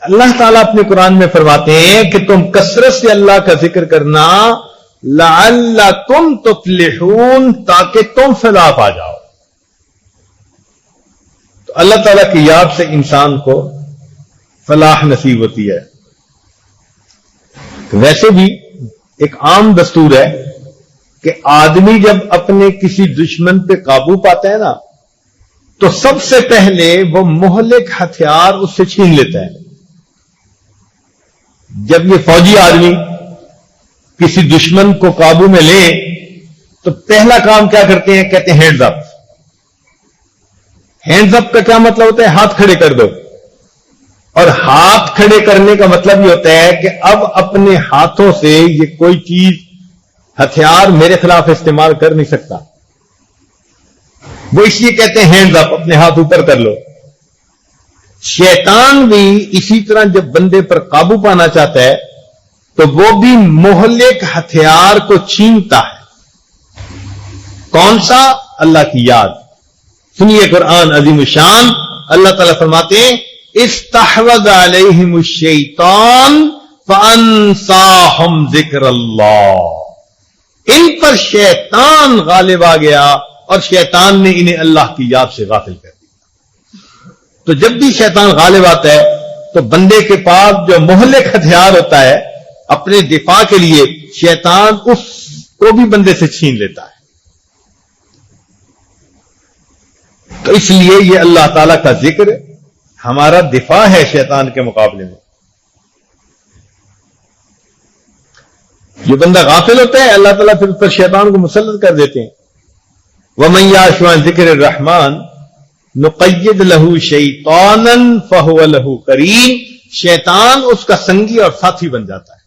اللہ تعالیٰ اپنے قرآن میں فرماتے ہیں کہ تم کثرت سے اللہ کا ذکر کرنا لعلکم تفلحون، تاکہ تم فلاح پا جاؤ۔ تو اللہ تعالیٰ کی یاد سے انسان کو فلاح نصیب ہوتی ہے۔ ویسے بھی ایک عام دستور ہے کہ آدمی جب اپنے کسی دشمن پہ قابو پاتا ہے نا تو سب سے پہلے وہ مہلک ہتھیار اس سے چھین لیتا ہے۔ جب یہ فوجی آدمی کسی دشمن کو قابو میں لے تو پہلا کام کیا کرتے ہیں؟ کہتے ہیں ہینڈز اپ۔ ہینڈز اپ کا کیا مطلب ہوتا ہے؟ ہاتھ کھڑے کر دو۔ اور ہاتھ کھڑے کرنے کا مطلب یہ ہوتا ہے کہ اب اپنے ہاتھوں سے یہ کوئی چیز ہتھیار میرے خلاف استعمال کر نہیں سکتا۔ وہ اس لیے کہتے ہیں ہینڈز اپ، اپنے ہاتھ اوپر کر لو۔ شیطان بھی اسی طرح جب بندے پر قابو پانا چاہتا ہے تو وہ بھی مہلک ہتھیار کو چھینتا ہے۔ کون سا؟ اللہ کی یاد۔ سنیے قرآن عظیم الشان، اللہ تعالیٰ فرماتے ہیں استحوذ علیہم الشیطان فانساہم ذکر اللہ۔ ان پر شیطان غالب آ گیا اور شیطان نے انہیں اللہ کی یاد سے غافل کر دیا۔ تو جب بھی شیطان غالب آتا ہے تو بندے کے پاس جو مہلک ہتھیار ہوتا ہے اپنے دفاع کے لیے، شیطان اس کو بھی بندے سے چھین لیتا ہے۔ تو اس لیے یہ اللہ تعالیٰ کا ذکر ہمارا دفاع ہے شیطان کے مقابلے میں۔ جو بندہ غافل ہوتا ہے اللہ تعالیٰ پھر اس پر شیطان کو مسلط کر دیتے ہیں۔ وَمَن يَعْشُ عَن ذِكْرِ الرَّحْمَٰنِ نُقَيِّضْ لَهُ شَيْطَانًا فَهُوَ لَهُ قَرِينٌ۔ شیطان اس کا سنگی اور ساتھی بن جاتا ہے۔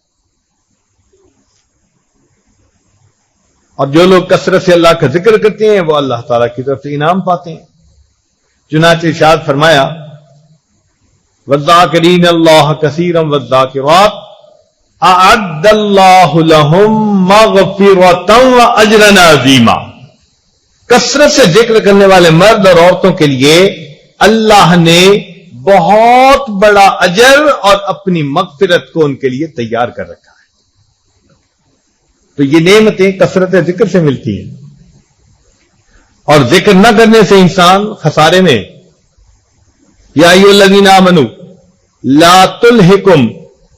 اور جو لوگ کثرت سے اللہ کا ذکر کرتے ہیں وہ اللہ تعالیٰ کی طرف سے انعام پاتے ہیں۔ چنانچہ ارشاد فرمایا وَالذَّاكِرِينَ اللَّهَ كَثِيرًا وَالذَّاكِرَاتِ أَعَدَّ اللَّهُ لَهُم مَّغْفِرَةً وَأَجْرًا عَظِيمًا۔ کثرت سے ذکر کرنے والے مرد اور عورتوں کے لیے اللہ نے بہت بڑا اجر اور اپنی مغفرت کو ان کے لیے تیار کر رکھا ہے۔ تو یہ نعمتیں کثرت ذکر سے ملتی ہیں، اور ذکر نہ کرنے سے انسان خسارے میں۔ یا ایھا الذین آمنوا لا تلہکم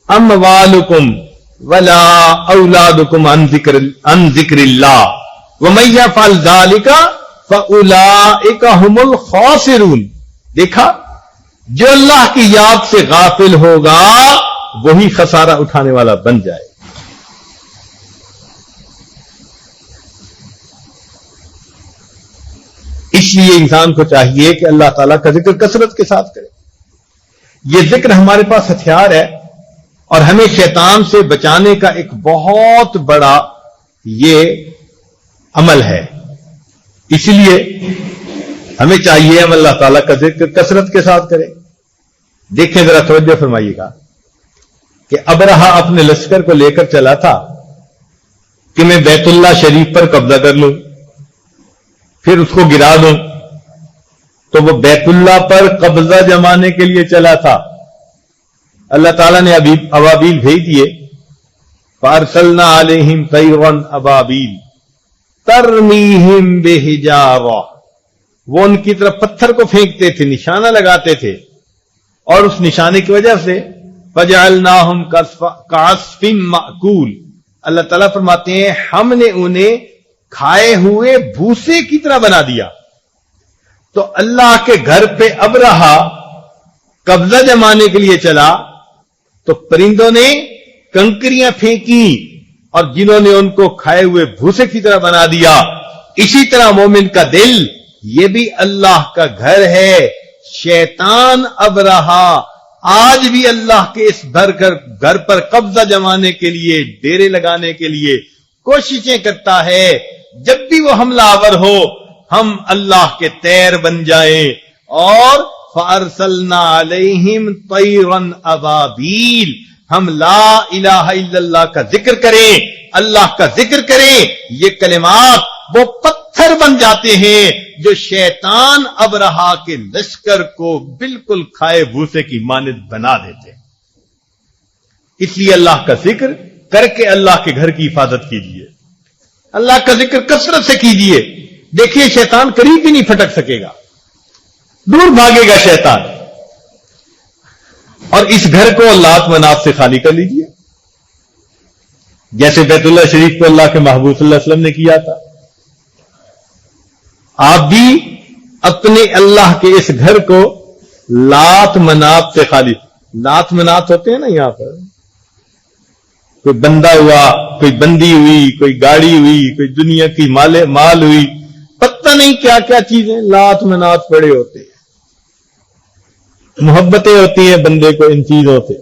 اموالکم ولا اولادکم عن ذکر اللہ ومن یفعل ذلک فاولئک ھم الخاسرون۔ دیکھا، جو اللہ کی یاد سے غافل ہوگا وہی خسارہ اٹھانے والا بن جائے۔ اس لیے انسان کو چاہیے کہ اللہ تعالیٰ کا ذکر کثرت کے ساتھ کرے۔ یہ ذکر ہمارے پاس ہتھیار ہے اور ہمیں شیطان سے بچانے کا ایک بہت بڑا یہ عمل ہے۔ اس لیے ہمیں چاہیے ہم اللہ تعالیٰ کا ذکر کثرت کے ساتھ کریں۔ دیکھیں ذرا توجہ فرمائیے گا کہ ابرہا اپنے لشکر کو لے کر چلا تھا کہ میں بیت اللہ شریف پر قبضہ کر لوں، پھر اس کو گرا دوں۔ تو وہ بیت اللہ پر قبضہ جمانے کے لیے چلا تھا۔ اللہ تعالیٰ نے ابابیل بھیج دیے، فارسلنا علیہم طیرا ابابیل ترمیہم بحجارہ۔ وہ ان کی طرف پتھر کو پھینکتے تھے، نشانہ لگاتے تھے، اور اس نشانے کی وجہ سے فجعلناہم کعصف مأکول۔ اللہ تعالیٰ فرماتے ہیں ہم نے انہیں کھائے ہوئے بھوسے کی طرح بنا دیا۔ تو اللہ کے گھر پہ ابرہا قبضہ جمانے کے لیے چلا تو پرندوں نے کنکریاں پھینکی اور جنہوں نے ان کو کھائے ہوئے بھوسے کی طرح بنا دیا۔ اسی طرح مومن کا دل یہ بھی اللہ کا گھر ہے۔ شیطان ابرہا آج بھی اللہ کے اس گھر پر قبضہ جمانے کے لیے، ڈیرے لگانے کے لیے کوششیں کرتا ہے۔ جب بھی وہ حملہ آور ہو ہم اللہ کے طیر بن جائیں اور فارسلنا علیہم طیرا ابابیل، ہم لا الہ الا اللہ کا ذکر کریں، اللہ کا ذکر کریں۔ یہ کلمات وہ پتھر بن جاتے ہیں جو شیطان ابرہا کے لشکر کو بالکل کھائے بھوسے کی مانند بنا دیتے ہیں۔ اس لیے اللہ کا ذکر کر کے اللہ کے گھر کی حفاظت کیجیے، اللہ کا ذکر کثرت سے کیجیے۔ دیکھیے شیطان قریب بھی نہیں پھٹک سکے گا، دور بھاگے گا شیطان۔ اور اس گھر کو لات منات سے خالی کر لیجیے، جیسے بیت اللہ شریف کو اللہ کے محبوب صلی اللہ علیہ وسلم نے کیا تھا۔ آپ بھی اپنے اللہ کے اس گھر کو لات منات سے خالی، لات منات ہوتے ہیں نا یہاں پر، کوئی بندہ ہوا، کوئی بندی ہوئی، کوئی گاڑی ہوئی، کوئی دنیا کی مال ہوئی، پتہ نہیں کیا کیا چیزیں لات منات پڑے ہوتے ہیں۔ محبتیں ہوتی ہیں بندے کو ان چیزوں سے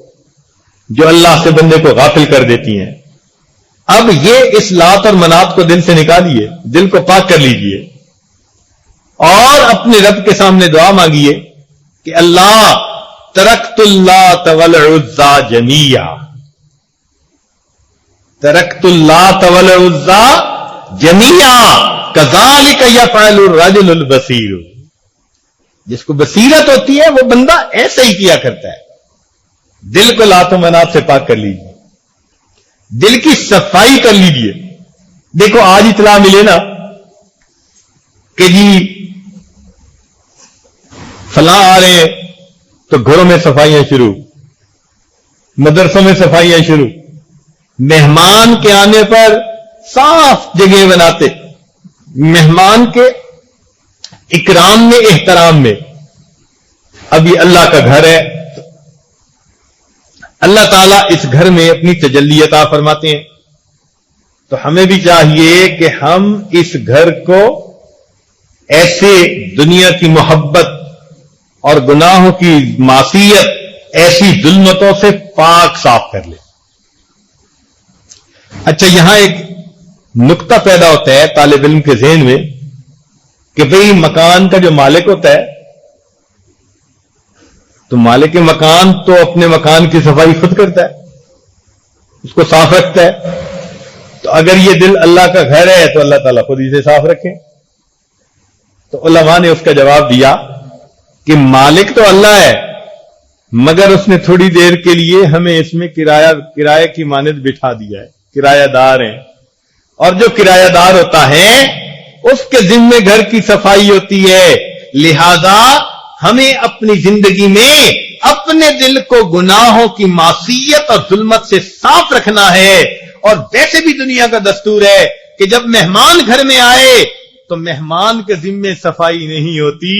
جو اللہ سے بندے کو غافل کر دیتی ہیں۔ اب یہ اس لات اور منات کو دل سے نکالیے، دل کو پاک کر لیجئے اور اپنے رب کے سامنے دعا مانگیے کہ اللہ ترکت اللات والعزى جميعا، ترکت اللات والعزى جميعا كذلك يفعل الرجل البصير۔ جس کو بصیرت ہوتی ہے وہ بندہ ایسے ہی کیا کرتا ہے۔ دل کو لات و منات سے پاک کر لیجیے، دل کی صفائی کر لیجیے۔ دیکھو آج اطلاع ملے نا کہ جی فلاں آ رہے ہیں تو گھروں میں صفائیاں شروع، مدرسوں میں صفائیاں شروع، مہمان کے آنے پر صاف جگہ بناتے، مہمان کے اکرام میں احترام میں۔ اب یہ اللہ کا گھر ہے، اللہ تعالیٰ اس گھر میں اپنی تجلی عطا فرماتے ہیں، تو ہمیں بھی چاہیے کہ ہم اس گھر کو ایسے دنیا کی محبت اور گناہوں کی معصیت، ایسی ظلمتوں سے پاک صاف کر لیں۔ اچھا یہاں ایک نقطہ پیدا ہوتا ہے طالب علم کے ذہن میں کہ بھئی مکان کا جو مالک ہوتا ہے تو مالک مکان تو اپنے مکان کی صفائی خود کرتا ہے، اس کو صاف رکھتا ہے، تو اگر یہ دل اللہ کا گھر ہے تو اللہ تعالیٰ خود اسے صاف رکھے۔ تو علماء نے اس کا جواب دیا کہ مالک تو اللہ ہے، مگر اس نے تھوڑی دیر کے لیے ہمیں اس میں کرایہ کی مانند بٹھا دیا ہے، کرایہ دار ہیں، اور جو کرایہ دار ہوتا ہے اس کے ذمے گھر کی صفائی ہوتی ہے، لہذا ہمیں اپنی زندگی میں اپنے دل کو گناہوں کی معصیت اور ظلمت سے صاف رکھنا ہے۔ اور ویسے بھی دنیا کا دستور ہے کہ جب مہمان گھر میں آئے تو مہمان کے ذمے صفائی نہیں ہوتی،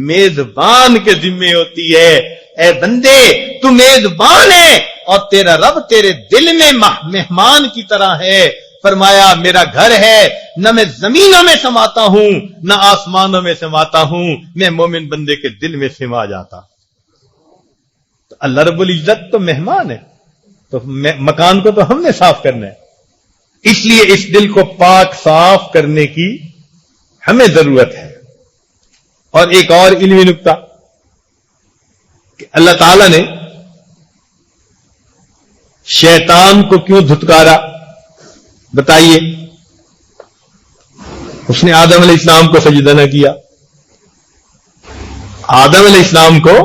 میزبان کے ذمے ہوتی ہے۔ اے بندے تو میزبان ہے اور تیرا رب تیرے دل میں مہمان کی طرح ہے۔ فرمایا میرا گھر ہے، نہ میں زمینوں میں سماتا ہوں نہ آسمانوں میں سماتا ہوں، میں مومن بندے کے دل میں سما جاتا۔ تو اللہ رب العزت تو مہمان ہے، تو مکان کو تو ہم نے صاف کرنا ہے، اس لیے اس دل کو پاک صاف کرنے کی ہمیں ضرورت ہے۔ اور ایک اور علمی نکتہ کہ اللہ تعالی نے شیطان کو کیوں دھتکارا بتائیے؟ اس نے آدم علیہ السلام کو سجدہ نہ کیا، آدم علیہ السلام کو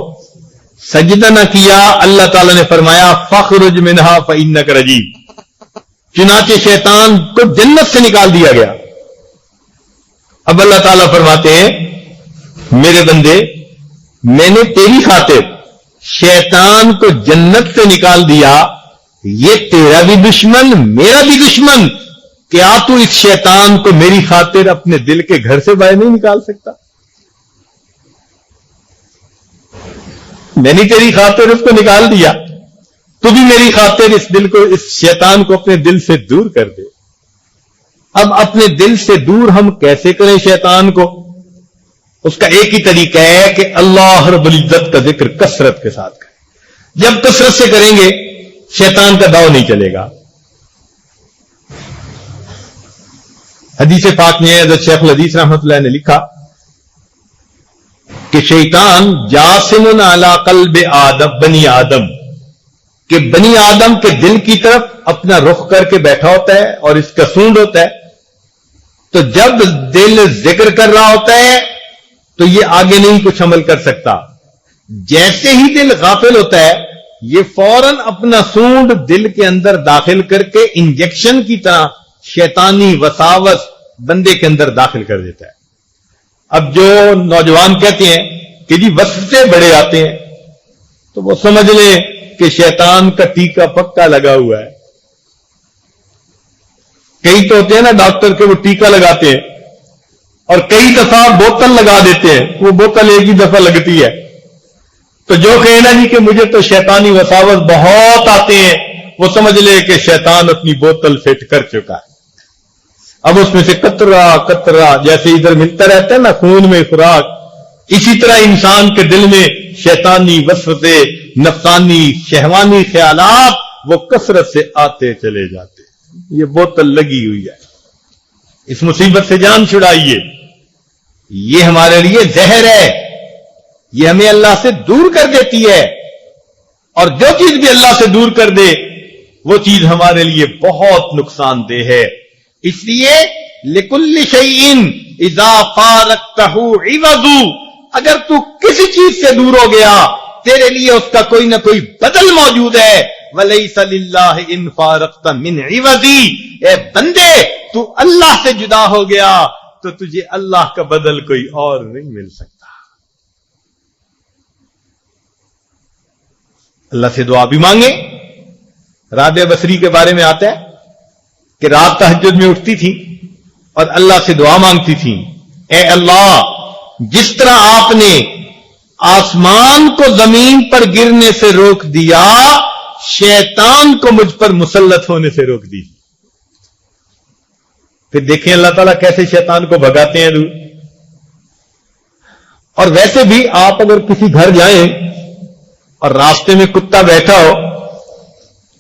سجدہ نہ کیا، اللہ تعالیٰ نے فرمایا فَاخْرُجْ مِنْهَا فَإِنَّكَ رَجِيمٌ، چنانچہ شیطان کو جنت سے نکال دیا گیا۔ اب اللہ تعالیٰ فرماتے ہیں میرے بندے، میں نے تیری خاطر شیطان کو جنت سے نکال دیا، یہ تیرا بھی دشمن میرا بھی دشمن، کیا تو اس شیطان کو میری خاطر اپنے دل کے گھر سے باہر نہیں نکال سکتا؟ میں نے تیری خاطر اس کو نکال دیا، تو بھی میری خاطر اس دل کو، اس شیطان کو اپنے دل سے دور کر دے۔ اب اپنے دل سے دور ہم کیسے کریں شیطان کو؟ اس کا ایک ہی طریقہ ہے کہ اللہ رب العزت کا ذکر کثرت کے ساتھ کریں۔ جب کثرت سے کریں گے شیطان کا داؤ نہیں چلے گا۔ حدیث پاک میں حضرت شیخ الحدیث رحمۃ اللہ نے لکھا کہ شیطان جاسم علی قلب آدم، بنی آدم، کہ بنی آدم کے دل کی طرف اپنا رخ کر کے بیٹھا ہوتا ہے اور اس کا سونڈ ہوتا ہے، تو جب دل ذکر کر رہا ہوتا ہے تو یہ آگے نہیں کچھ عمل کر سکتا. جیسے ہی دل غافل ہوتا ہے یہ فوراً اپنا سونڈ دل کے اندر داخل کر کے انجیکشن کی طرح شیطانی وساوس بندے کے اندر داخل کر دیتا ہے. اب جو نوجوان کہتے ہیں کہ جی وسوسے بڑے آتے ہیں تو وہ سمجھ لیں کہ شیطان کا ٹیکا پکا لگا ہوا ہے. کئی تو ہوتے ہیں نا ڈاکٹر کے وہ ٹیکا لگاتے ہیں اور کئی دفعہ بوتل لگا دیتے ہیں, وہ بوتل ایک ہی دفعہ لگتی ہے. تو جو کہنا جی کہ مجھے تو شیطانی وساوس بہت آتے ہیں وہ سمجھ لے کہ شیطان اپنی بوتل فٹ کر چکا ہے. اب اس میں سے قطرہ جیسے ادھر ملتا رہتا ہے نا خون میں خوراک, اسی طرح انسان کے دل میں شیطانی وسوسے, نفسانی شہوانی خیالات وہ کثرت سے آتے چلے جاتے. یہ بوتل لگی ہوئی ہے, اس مصیبت سے جان چھڑائیے. یہ ہمارے لیے زہر ہے, یہ ہمیں اللہ سے دور کر دیتی ہے, اور جو چیز بھی اللہ سے دور کر دے وہ چیز ہمارے لیے بہت نقصان دہ ہے. اس لیے لِكُلِّ شَيْءٍ إِذَا فَارَقْتَهُ عِوَضُ, اگر تو کسی چیز سے دور ہو گیا تیرے لیے اس کا کوئی نہ کوئی بدل موجود ہے. وَلَيْسَ لِلَّهِ إِن فَارَقْتَ مِنْ عِوَضِ, اے بندے تو اللہ سے جدا ہو گیا تو تجھے اللہ کا بدل کوئی اور نہیں مل سکتا. اللہ سے دعا بھی مانگے. رابعہ بصری کے بارے میں آتا ہے کہ رات تہجد میں اٹھتی تھی اور اللہ سے دعا مانگتی تھی, اے اللہ جس طرح آپ نے آسمان کو زمین پر گرنے سے روک دیا شیطان کو مجھ پر مسلط ہونے سے روک دی. پھر دیکھیں اللہ تعالیٰ کیسے شیطان کو بھگاتے ہیں دور. اور ویسے بھی آپ اگر کسی گھر جائیں اور راستے میں کتا بیٹھا ہو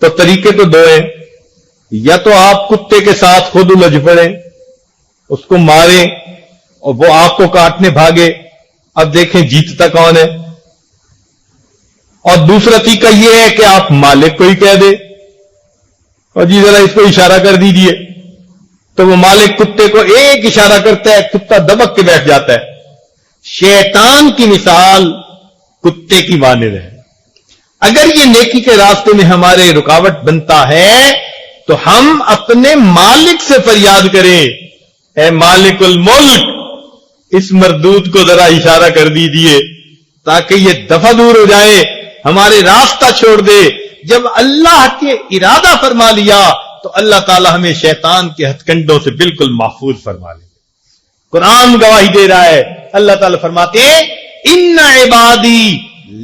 تو طریقے تو دو ہیں, یا تو آپ کتے کے ساتھ خود الجھ پڑیں, اس کو ماریں اور وہ آپ کو کاٹنے بھاگے, اب دیکھیں جیتتا کون ہے. اور دوسرا طریقہ یہ ہے کہ آپ مالک کو ہی کہہ دیں اور جی ذرا اس کو اشارہ کر دیجئے, تو وہ مالک کتے کو ایک اشارہ کرتا ہے, کتا دبک کے بیٹھ جاتا ہے. شیطان کی مثال کتے کی مانند ہے. اگر یہ نیکی کے راستے میں ہمارے رکاوٹ بنتا ہے تو ہم اپنے مالک سے فریاد کریں, اے مالک الملک اس مردود کو ذرا اشارہ کر دیجئے تاکہ یہ دفع دور ہو جائے, ہمارے راستہ چھوڑ دے. جب اللہ کے ارادہ فرما لیا تو اللہ تعالی ہمیں شیطان کے ہتھ کنڈوں سے بالکل محفوظ فرما لے. قرآن گواہی دے رہا ہے, اللہ تعالی فرماتے ہیں ان عبادی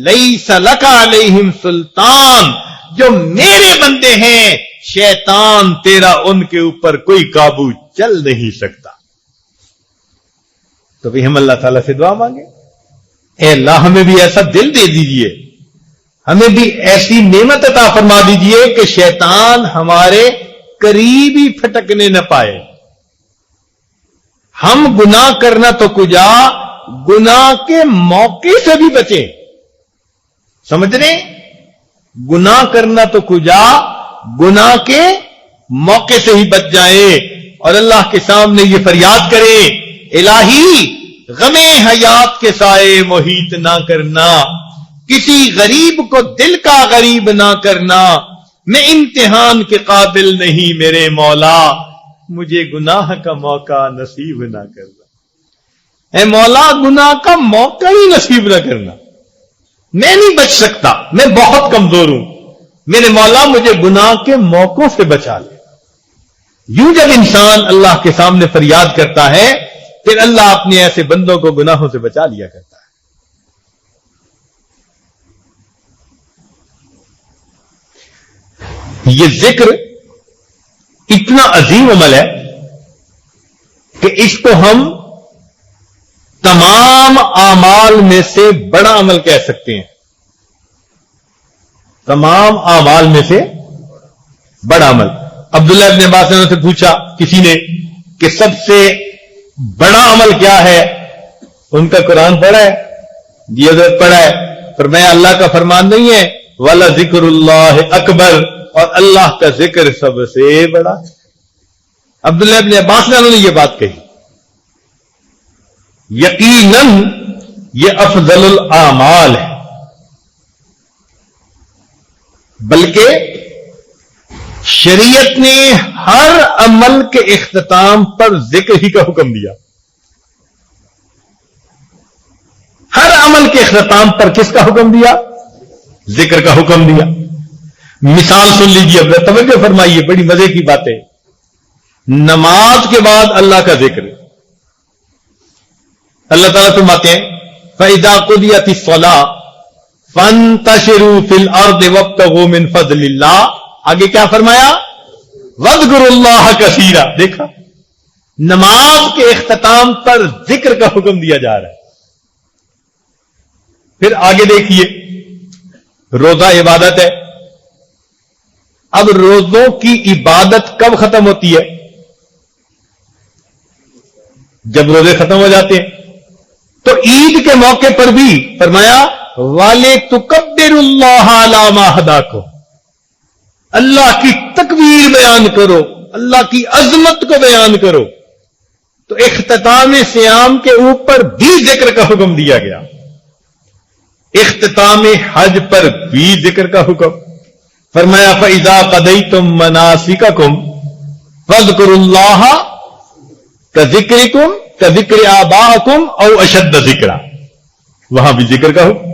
لیس لک علیہم سلطان, جو میرے بندے ہیں شیطان تیرا ان کے اوپر کوئی قابو چل نہیں سکتا. تو بھی ہم اللہ تعالیٰ سے دعا مانگے, اے اللہ ہمیں بھی ایسا دل دے دیجئے, ہمیں بھی ایسی نعمت عطا فرما دیجئے کہ شیطان ہمارے قریب ہی پھٹکنے نہ پائے. ہم گناہ کرنا تو کجا, گناہ کے موقع سے بھی بچیں. سمجھ رہے, گناہ کرنا تو کجا, گناہ کے موقع سے ہی بچ جائیں اور اللہ کے سامنے یہ فریاد کریں, الہی غم حیات کے سائے محیط نہ کرنا, کسی غریب کو دل کا غریب نہ کرنا, میں امتحان کے قابل نہیں میرے مولا, مجھے گناہ کا موقع نصیب نہ کرنا. اے مولا گناہ کا موقع ہی نصیب نہ کرنا, میں نہیں بچ سکتا, میں بہت کمزور ہوں, میرے مولا مجھے گناہ کے موقعوں سے بچا لے. یوں جب انسان اللہ کے سامنے فریاد کرتا ہے پھر اللہ اپنے ایسے بندوں کو گناہوں سے بچا لیا کرتا ہے. یہ ذکر اتنا عظیم عمل ہے کہ اس کو ہم تمام اعمال میں سے بڑا عمل کہہ سکتے ہیں. تمام اعمال میں سے بڑا عمل. عبداللہ ابن عباس نے سے پوچھا کسی نے کہ سب سے بڑا عمل کیا ہے, ان کا قرآن پڑھا ہے, جی حضرت پڑھا ہے. فرمایا اللہ کا فرمان نہیں ہے والا ذکر اللہ اکبر, اور اللہ کا ذکر سب سے بڑا. عبداللہ ابن عباس نے یہ بات کہی، یقیناً یہ افضل الاعمال ہے، بلکہ شریعت نے ہر عمل کے اختتام پر ذکر ہی کا حکم دیا. ہر عمل کے اختتام پر کس کا حکم دیا؟ ذکر کا حکم دیا. مثال سن لیجیے، اب توجہ فرمائیے، بڑی مزے کی بات ہے. نماز کے بعد اللہ کا ذکر، اللہ تعالیٰ فرماتے ہیں فَإِذَا قُضِيَتِ الصَّلَاةُ فَانتَشِرُوا فِي الْأَرْضِ وَابْتَغُوا مِنْ فَضْلِ اللَّهِ. آگے کیا فرمایا؟ وَاذْكُرُوا اللَّهَ كَثِيرًا. دیکھا، نماز کے اختتام پر ذکر کا حکم دیا جا رہا ہے. پھر آگے دیکھیے، روزہ عبادت ہے. اب روزوں کی عبادت کب ختم ہوتی ہے؟ جب روزے ختم ہو جاتے ہیں. تو عید کے موقع پر بھی فرمایا وَلِتُكَبِّرُوا اللَّهَ عَلَىٰ مَا هَدَاكُمْ. اللہ کی تکبیر بیان کرو، اللہ کی عظمت کو بیان کرو. تو اختتام صیام کے اوپر بھی ذکر کا حکم دیا گیا. اختتام حج پر بھی ذکر کا حکم فرمایا فَإِذَا قَضَيْتُم مَّنَاسِكَكُمْ فَاذْكُرُوا اللَّهَ كَذِكْرِكُمْ كَذِكْرِ آبَائِكُمْ أَوْ أَشَدَّ ذِكْرًا. وہاں بھی ذکر کا حکم.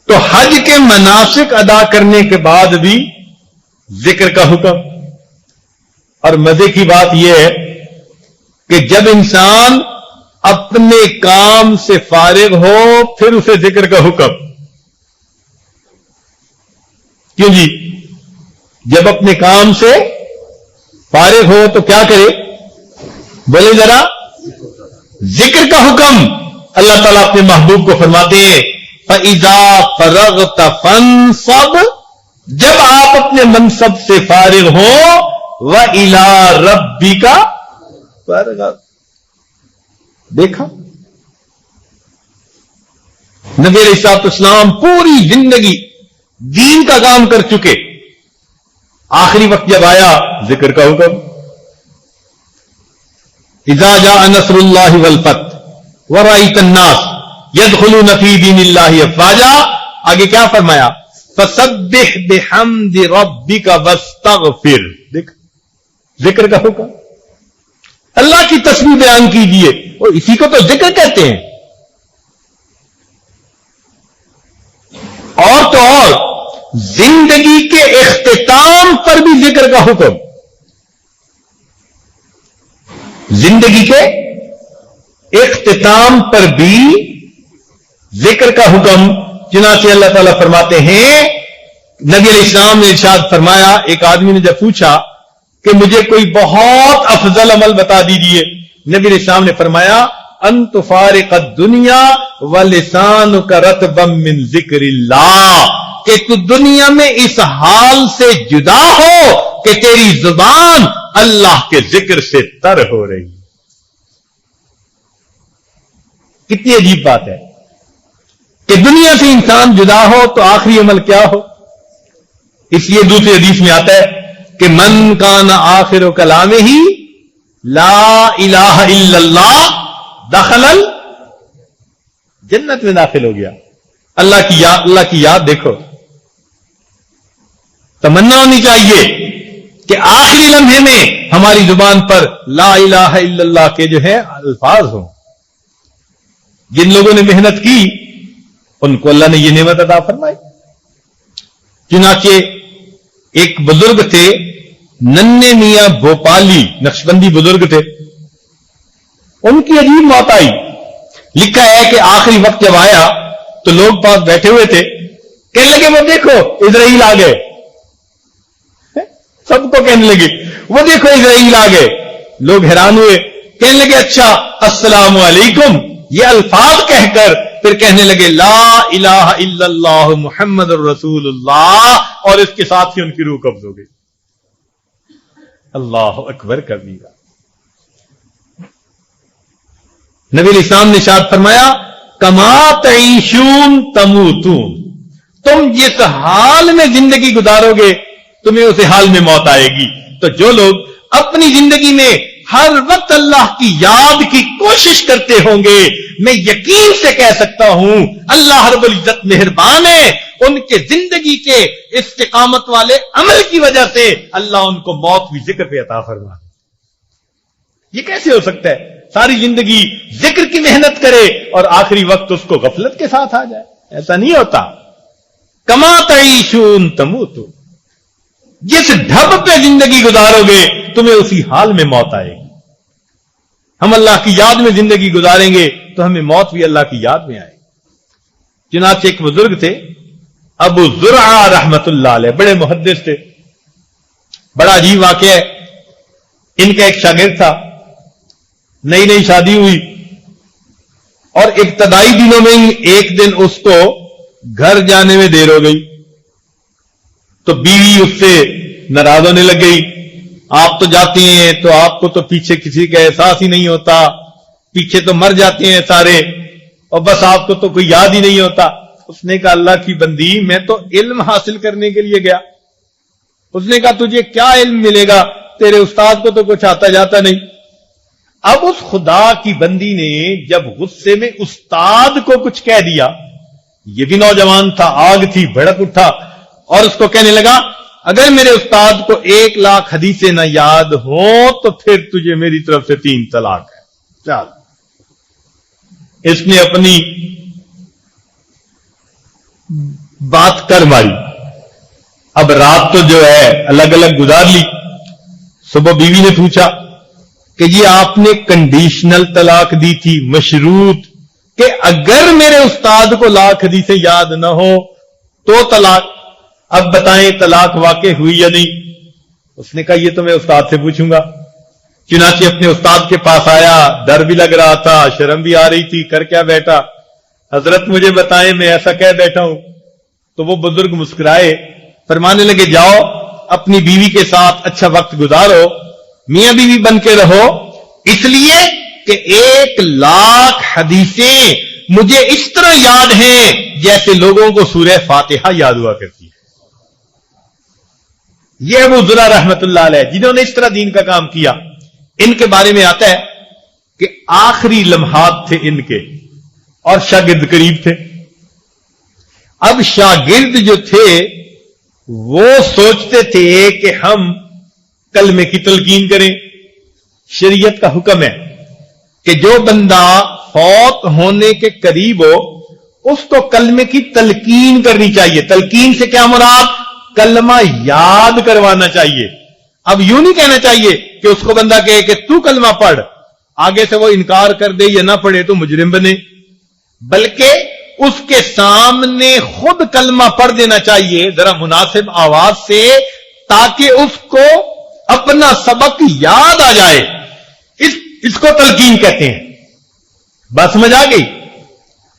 تو حج کے مناسک ادا کرنے کے بعد بھی ذکر کا حکم. اور مزے کی بات یہ ہے کہ جب انسان اپنے کام سے فارغ ہو پھر اسے ذکر کا حکم. کیوں جی؟ جب اپنے کام سے فارغ ہو تو کیا کرے؟ بولے ذرا، ذکر کا حکم. اللہ تعالیٰ اپنے محبوب کو فرماتے ہیں فَإِذَا فَرَغْتَ فَانصَبْ. جب آپ اپنے منصب سے فارغ ہو وَإِلَىٰ رَبِّكَ فَارْغَب. دیکھا، نبی علیہ الصلوۃ والسلام پوری زندگی دین کا کام کر چکے، آخری وقت جب آیا ذکر کا حکم. اذا جاء نصر اللہ والفتح ورأیت الناس يدخلون فی دین اللہ افواجا. آگے کیا فرمایا؟ فسبح بحمد ربک واستغفر. دیکھ، ذکر کا حکم. اللہ کی تسبیح بیان کیجیے، اور اسی کو تو ذکر کہتے ہیں. اور تو اور زندگی کے اختتام پر بھی ذکر کا حکم. زندگی کے اختتام پر بھی ذکر کا حکم. چنانچہ اللہ تعالیٰ فرماتے ہیں، نبی علیہ السلام نے ارشاد فرمایا، ایک آدمی نے جب پوچھا کہ مجھے کوئی بہت افضل عمل بتا دیجیے، نبی علیہ السلام نے فرمایا ان تفارق الدنیا ولسانک رطبا من ذکر اللہ. کہ تو دنیا میں اس حال سے جدا ہو کہ تیری زبان اللہ کے ذکر سے تر ہو رہی. کتنی عجیب بات ہے کہ دنیا سے انسان جدا ہو تو آخری عمل کیا ہو. اس لیے دوسری حدیث میں آتا ہے کہ من کان آخر کلامہ ہی لا الہ الا اللہ دخل جنت میں داخل ہو گیا. اللہ کی یاد دیکھو. تمنا ہونی چاہیے کہ آخری لمحے میں ہماری زبان پر لا الہ الا اللہ کے جو ہے الفاظ ہوں. جن لوگوں نے محنت کی ان کو اللہ نے یہ نعمت عطا فرمائی. چنانچہ ایک بزرگ تھے، ننے میاں بھوپالی، نقشبندی بزرگ تھے. ان کی عجیب موت آئی. لکھا ہے کہ آخری وقت جب آیا تو لوگ پاس بیٹھے ہوئے تھے، کہنے لگے وہ دیکھو اسرائیل آ گئے. سب کو کہنے لگے وہ دیکھو اسرائیل آ گئے. لوگ حیران ہوئے، کہنے لگے اچھا السلام علیکم. یہ الفاظ کہہ کر پھر کہنے لگے لا الہ الا اللہ محمد الرسول اللہ، اور اس کے ساتھ ہی ان کی روح قبض ہو گئی. اللہ اکبر کبیرہ. نبی علیہ السلام نے ارشاد فرمایا کما تعیشون تموتون. تم جس حال میں زندگی گزارو گے تمہیں اسی حال میں موت آئے گی. تو جو لوگ اپنی زندگی میں ہر وقت اللہ کی یاد کی کوشش کرتے ہوں گے، میں یقین سے کہہ سکتا ہوں اللہ رب العزت مہربان ہے، ان کے زندگی کے استقامت والے عمل کی وجہ سے اللہ ان کو موت بھی ذکر پہ عطا فرما۔ یہ کیسے ہو سکتا ہے؟ ساری زندگی ذکر کی محنت کرے اور آخری وقت اس کو غفلت کے ساتھ آ جائے؟ ایسا نہیں ہوتا۔ کما تعیشون تموتو، جس ڈھب پہ زندگی گزارو گے تمہیں اسی حال میں موت آئے گی۔ ہم اللہ کی یاد میں زندگی گزاریں گے تو ہمیں موت بھی اللہ کی یاد میں آئے گی۔ چنانچہ ایک بزرگ تھے ابو زرعہ رحمت اللہ علیہ، بڑے محدث تھے، بڑا عجیب واقعہ ہے۔ ان کا ایک شاگرد تھا، نئی نئی شادی ہوئی اور ابتدائی دنوں میں ہی ایک دن اس کو گھر جانے میں دیر ہو گئی تو بیوی اس سے ناراض ہونے لگ گئی۔ آپ تو جاتے ہیں تو آپ کو تو پیچھے کسی کا احساس ہی نہیں ہوتا، پیچھے تو مر جاتے ہیں سارے اور بس آپ کو تو کوئی یاد ہی نہیں ہوتا۔ اس نے کہا اللہ کی بندی، میں تو علم حاصل کرنے کے لیے گیا۔ اس نے کہا تجھے کیا علم ملے گا، تیرے استاد کو تو کچھ آتا جاتا نہیں۔ اب اس خدا کی بندی نے جب غصے میں استاد کو کچھ کہہ دیا، یہ بھی نوجوان تھا، آگ تھی، بھڑک اٹھا اور اس کو کہنے لگا اگر میرے استاد کو 1,00,000 حدیثیں نہ یاد ہوں تو پھر تجھے میری طرف سے 3 طلاق ہے۔ چل، اس نے اپنی بات کر ماری۔ اب رات تو جو ہے الگ الگ گزار لی۔ صبح بیوی نے پوچھا کہ یہ آپ نے کنڈیشنل طلاق دی تھی، مشروط کہ اگر میرے استاد کو 1,00,000 حدیثیں یاد نہ ہو تو طلاق، اب بتائیں طلاق واقع ہوئی یا نہیں؟ اس نے کہا یہ تو میں استاد سے پوچھوں گا۔ چنانچہ اپنے استاد کے پاس آیا، ڈر بھی لگ رہا تھا، شرم بھی آ رہی تھی، کر کیا بیٹھا؟ حضرت مجھے بتائیں میں ایسا کہہ بیٹھا ہوں۔ تو وہ بزرگ مسکرائے، فرمانے لگے جاؤ اپنی بیوی کے ساتھ اچھا وقت گزارو، میاں بیوی بن کے رہو، اس لیے کہ 1,00,000 حدیثیں مجھے اس طرح یاد ہیں جیسے لوگوں کو سورہ فاتحہ یاد ہوا کرتی ہے۔ یہ ابو زرعہ رحمت اللہ علیہ جنہوں نے اس طرح دین کا کام کیا، ان کے بارے میں آتا ہے کہ آخری لمحات تھے ان کے اور شاگرد قریب تھے۔ اب شاگرد جو تھے وہ سوچتے تھے کہ ہم کلمے کی تلقین کریں۔ شریعت کا حکم ہے کہ جو بندہ فوت ہونے کے قریب ہو اس کو کلمے کی تلقین کرنی چاہیے۔ تلقین سے کیا مراد؟ کلمہ یاد کروانا چاہیے۔ اب یوں نہیں کہنا چاہیے کہ اس کو بندہ کہے کہ تو کلمہ پڑھ، آگے سے وہ انکار کر دے یا نہ پڑھے تو مجرم بنے، بلکہ اس کے سامنے خود کلمہ پڑھ دینا چاہیے ذرا مناسب آواز سے، تاکہ اس کو اپنا سبق یاد آ جائے۔ اس کو تلقین کہتے ہیں۔ بات سمجھ آ گئی؟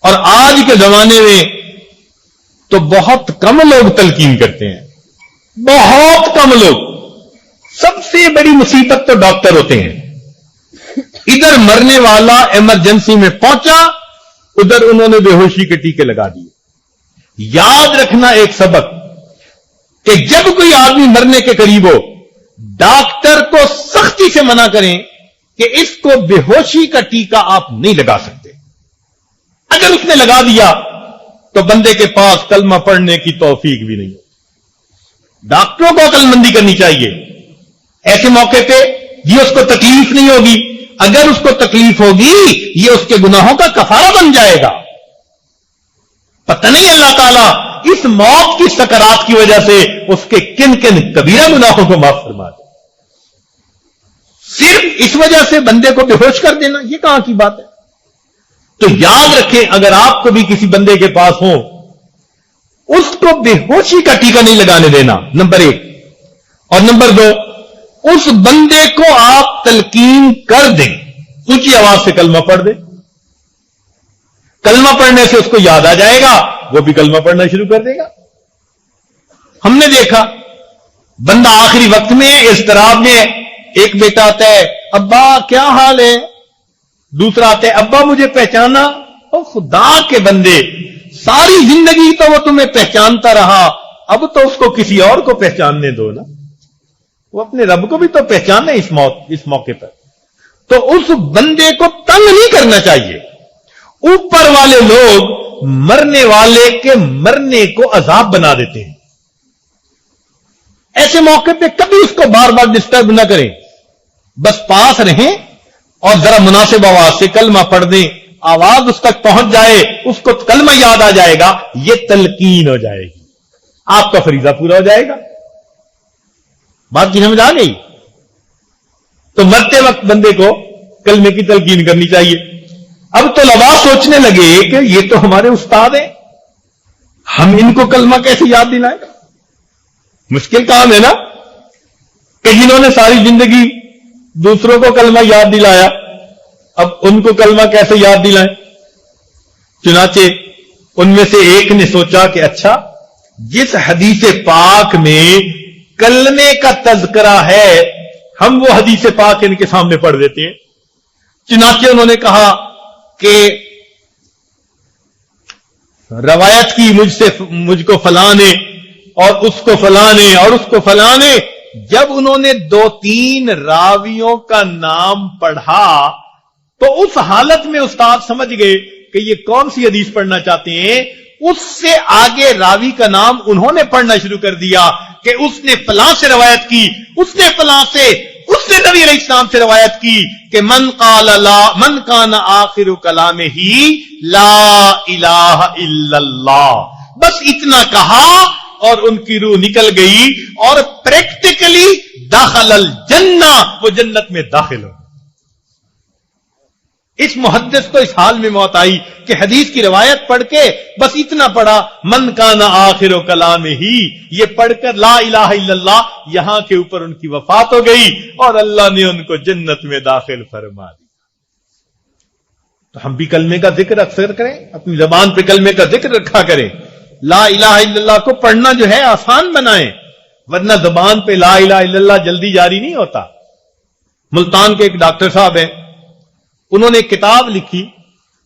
اور آج کے زمانے میں تو بہت کم لوگ تلقین کرتے ہیں، بہت کم لوگ۔ سب سے بڑی مصیبت تو ڈاکٹر ہوتے ہیں۔ ادھر مرنے والا ایمرجنسی میں پہنچا، ادھر انہوں نے بے ہوشی کے ٹیکے لگا دیے۔ یاد رکھنا ایک سبق کہ جب کوئی آدمی مرنے کے قریب ہو، ڈاکٹر کو سختی سے منع کریں کہ اس کو بے ہوشی کا ٹیکہ آپ نہیں لگا سکتے۔ اگر اس نے لگا دیا تو بندے کے پاس کلمہ پڑھنے کی توفیق بھی نہیں۔ ڈاکٹروں کو عقل مندی کرنی چاہیے۔ ایسے موقع پہ یہ اس کو تکلیف نہیں ہوگی، اگر اس کو تکلیف ہوگی یہ اس کے گناہوں کا کفارہ بن جائے گا۔ پتہ نہیں اللہ تعالیٰ اس موت کی سکرات کی وجہ سے اس کے کن کن کبیرہ گناہوں کو معاف فرما دے۔ صرف اس وجہ سے بندے کو بے ہوش کر دینا یہ کہاں کی بات ہے؟ تو یاد رکھیں اگر آپ کو بھی کسی بندے کے پاس ہو، اس کو بے ہوشی کا ٹیکہ نہیں لگانے دینا، نمبر 1۔ اور نمبر 2، اس بندے کو آپ تلقین کر دیں، اونچی آواز سے کلمہ پڑھ دیں۔ کلمہ پڑھنے سے اس کو یاد آ جائے گا، وہ بھی کلمہ پڑھنا شروع کر دے گا۔ ہم نے دیکھا بندہ آخری وقت میں اضطراب میں ہے، ایک بیٹا آتا ہے ابا کیا حال ہے، دوسرا آتا ہے ابا مجھے پہچانا۔ اور خدا کے بندے ساری زندگی تو وہ تمہیں پہچانتا رہا، اب تو اس کو کسی اور کو پہچاننے دو نا۔ وہ اپنے رب کو بھی تو پہچانے اس موقع پر. تو اس بندے کو تنگ نہیں کرنا چاہیے. اوپر والے لوگ مرنے والے کے مرنے کو عذاب بنا دیتے ہیں. ایسے موقع پہ کبھی اس کو بار بار ڈسٹرب نہ کریں, بس پاس رہیں اور ذرا مناسب آواز سے کلمہ پڑھ دیں, آواز اس تک پہنچ جائے, اس کو کلمہ یاد آ جائے گا, یہ تلقین ہو جائے گی, آپ کا فریضہ پورا ہو جائے گا. بات کی سمجھ آ گئی؟ تو مرتے وقت بندے کو کلمے کی تلقین کرنی چاہیے. اب تو طلباء سوچنے لگے کہ یہ تو ہمارے استاد ہیں, ہم ان کو کلمہ کیسے یاد دلائیں؟ مشکل کام ہے نا, کہ جنہوں نے ساری زندگی دوسروں کو کلمہ یاد دلایا, اب ان کو کلمہ کیسے یاد دلائیں؟ چنانچہ ان میں سے ایک نے سوچا کہ اچھا, جس حدیث پاک میں کلمے کا تذکرہ ہے ہم وہ حدیث پاک ان کے سامنے پڑھ دیتے ہیں. چنانچہ انہوں نے کہا کہ روایت کی مجھ کو فلاں نے, اور اس کو فلاں نے, اور اس کو فلاں نے. جب انہوں نے 2-3 راویوں کا نام پڑھا تو اس حالت میں استاد سمجھ گئے کہ یہ کون سی حدیث پڑھنا چاہتے ہیں. اس سے آگے راوی کا نام انہوں نے پڑھنا شروع کر دیا کہ اس نے فلاں سے روایت کی, اس نے فلاں سے, اس نے نبی علیہ السلام سے روایت کی کہ من کان آخر کلامہ لا الہ الا اللہ. بس اتنا کہا اور ان کی روح نکل گئی اور پریکٹیکلی داخل الجنہ, وہ جنت میں داخل ہو. اس محدث کو اس حال میں موت آئی کہ حدیث کی روایت پڑھ کے بس اتنا پڑھا من کان آخر کلامہ, یہ پڑھ کر لا الہ الا اللہ, یہاں کے اوپر ان کی وفات ہو گئی اور اللہ نے ان کو جنت میں داخل فرما دیا. تو ہم بھی کلمے کا ذکر اکثر کریں, اپنی زبان پہ کلمے کا ذکر رکھا کریں. لا الہ الا اللہ کو پڑھنا جو ہے آسان بنائیں, ورنہ زبان پہ لا الہ الا اللہ جلدی جاری نہیں ہوتا. ملتان کے ایک ڈاکٹر صاحب ہیں, انہوں نے ایک کتاب لکھی.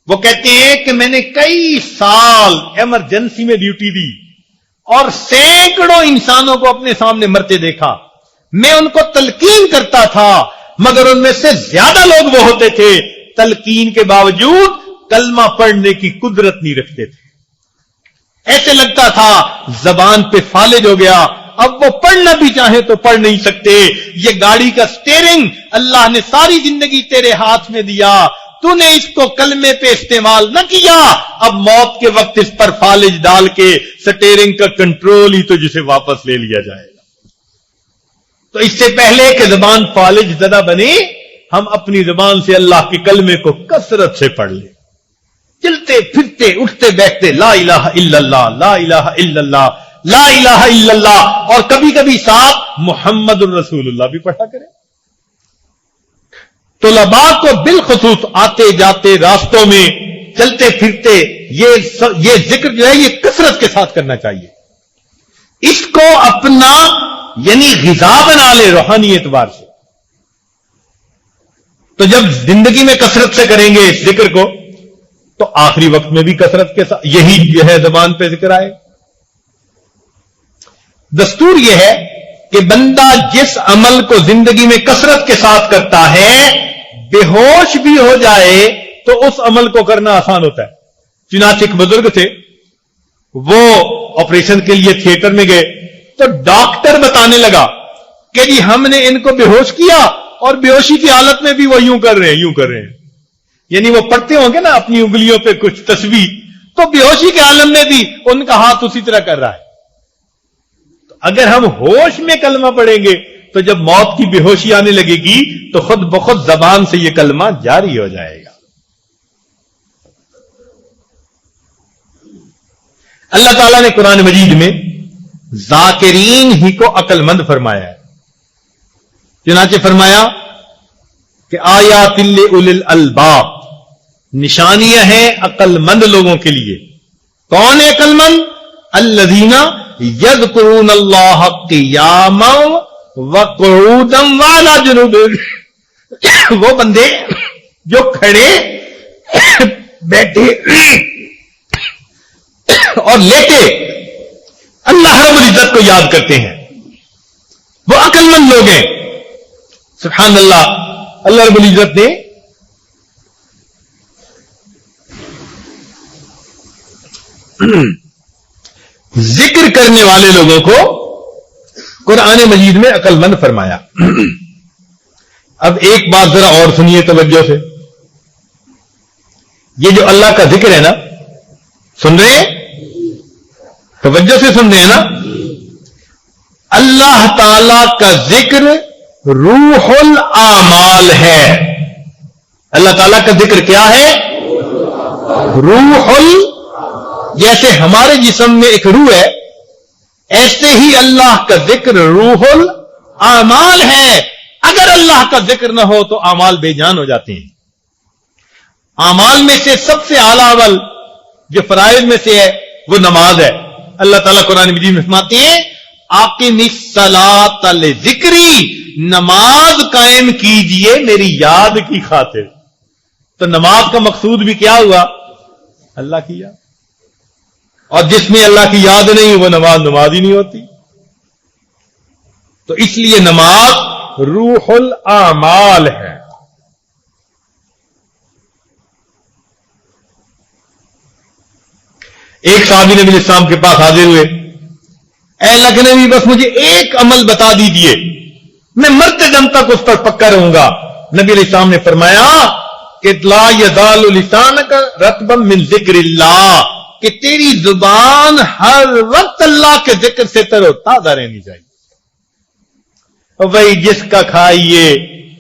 وہ کہتے ہیں کہ میں نے کئی سال ایمرجنسی میں ڈیوٹی دی اور سینکڑوں انسانوں کو اپنے سامنے مرتے دیکھا. میں ان کو تلقین کرتا تھا مگر ان میں سے زیادہ لوگ وہ ہوتے تھے تلقین کے باوجود کلمہ پڑھنے کی قدرت نہیں رکھتے تھے. ایسے لگتا تھا زبان پہ فالج ہو گیا, اب وہ پڑھنا بھی چاہے تو پڑھ نہیں سکتے. یہ گاڑی کا سٹیئرنگ اللہ نے ساری زندگی تیرے ہاتھ میں دیا, تو نے اس کو کلمے پہ استعمال نہ کیا, اب موت کے وقت اس پر فالج ڈال کے سٹیئرنگ کا کنٹرول ہی تو جسے واپس لے لیا جائے گا. تو اس سے پہلے کہ زبان فالج زدہ بنے, ہم اپنی زبان سے اللہ کے کلمے کو کثرت سے پڑھ لیں, چلتے پھرتے اٹھتے بیٹھتے لا الہ الا اللہ, لا الہ الا اللہ, لا الہ الا اللہ, اور کبھی کبھی ساتھ محمد الرسول اللہ بھی پڑھا کریں. طلباء کو بالخصوص آتے جاتے راستوں میں چلتے پھرتے یہ ذکر جو ہے یہ کثرت کے ساتھ کرنا چاہیے. اس کو اپنا یعنی غذا بنا لے روحانی اعتبار سے. تو جب زندگی میں کثرت سے کریں گے اس ذکر کو تو آخری وقت میں بھی کثرت کے ساتھ یہی جو ہے زبان پہ ذکر آئے. دستور یہ ہے کہ بندہ جس عمل کو زندگی میں کثرت کے ساتھ کرتا ہے بے ہوش بھی ہو جائے تو اس عمل کو کرنا آسان ہوتا ہے. چنانچہ ایک بزرگ تھے, وہ آپریشن کے لیے تھیٹر میں گئے تو ڈاکٹر بتانے لگا کہ جی ہم نے ان کو بے ہوش کیا اور بے ہوشی کی حالت میں بھی وہ یوں کر رہے ہیں. یعنی وہ پڑھتے ہوں گے نا اپنی انگلیوں پہ کچھ تصویر, تو بے ہوشی کے عالم میں بھی ان کا ہاتھ اسی طرح کر رہا ہے. تو اگر ہم ہوش میں کلمہ پڑھیں گے تو جب موت کی بے ہوشی آنے لگے گی تو خود بخود زبان سے یہ کلمہ جاری ہو جائے گا. اللہ تعالیٰ نے قرآن مجید میں ذاکرین ہی کو عقل مند فرمایا ہے. چنانچہ فرمایا کہ آیات لأولی الالباب, نشانیاں ہیں عقل مند لوگوں کے لیے. کون ہے عقل مند؟ الذین یذکرون اللہ قیاما وقعودا وعلی جنوبہم, وہ بندے جو کھڑے بیٹھے اور لیٹے اللہ رب العزت کو یاد کرتے ہیں. وہ عقل مند لوگ ہیں. سبحان اللہ. اللہ رب العزت نے ذکر کرنے والے لوگوں کو قرآن مجید میں عقل مند فرمایا. اب ایک بات ذرا اور سنیے توجہ سے. یہ جو اللہ کا ذکر ہے نا، سن رہے ہیں؟ توجہ سے سن رہے ہیں نا؟ اللہ تعالی کا ذکر روح الاعمال ہے. اللہ تعالی کا ذکر کیا ہے؟ جیسے ہمارے جسم میں ایک روح ہے، ایسے ہی اللہ کا ذکر روح الاعمال ہے. اگر اللہ کا ذکر نہ ہو تو اعمال بے جان ہو جاتے ہیں. اعمال میں سے سب سے اعلیٰ اول جو فرائض میں سے ہے وہ نماز ہے. اللہ تعالیٰ قرآن مجید میں فرماتے ہیں اقیم الصلاۃ لذکری، نماز قائم کیجئے میری یاد کی خاطر. تو نماز کا مقصود بھی کیا ہوا؟ اللہ کی یاد. اور جس میں اللہ کی یاد نہیں وہ نماز ہی نہیں ہوتی. تو اس لیے نماز روح الاعمال ہے. ایک صحابی نبی الاسلام کے پاس حاضر ہوئے، اے اللہ کے نبی بس مجھے ایک عمل بتا دیجئے، میں مرتے دم تک اس پر پکا رہوں گا. نبی علیہ السلام نے فرمایا کہ لا یزال لسانک رطبا من ذکر اللہ، کہ تیری زبان ہر وقت اللہ کے ذکر سے تر و تازہ رہنی چاہیے. وہی جس کا کھائیے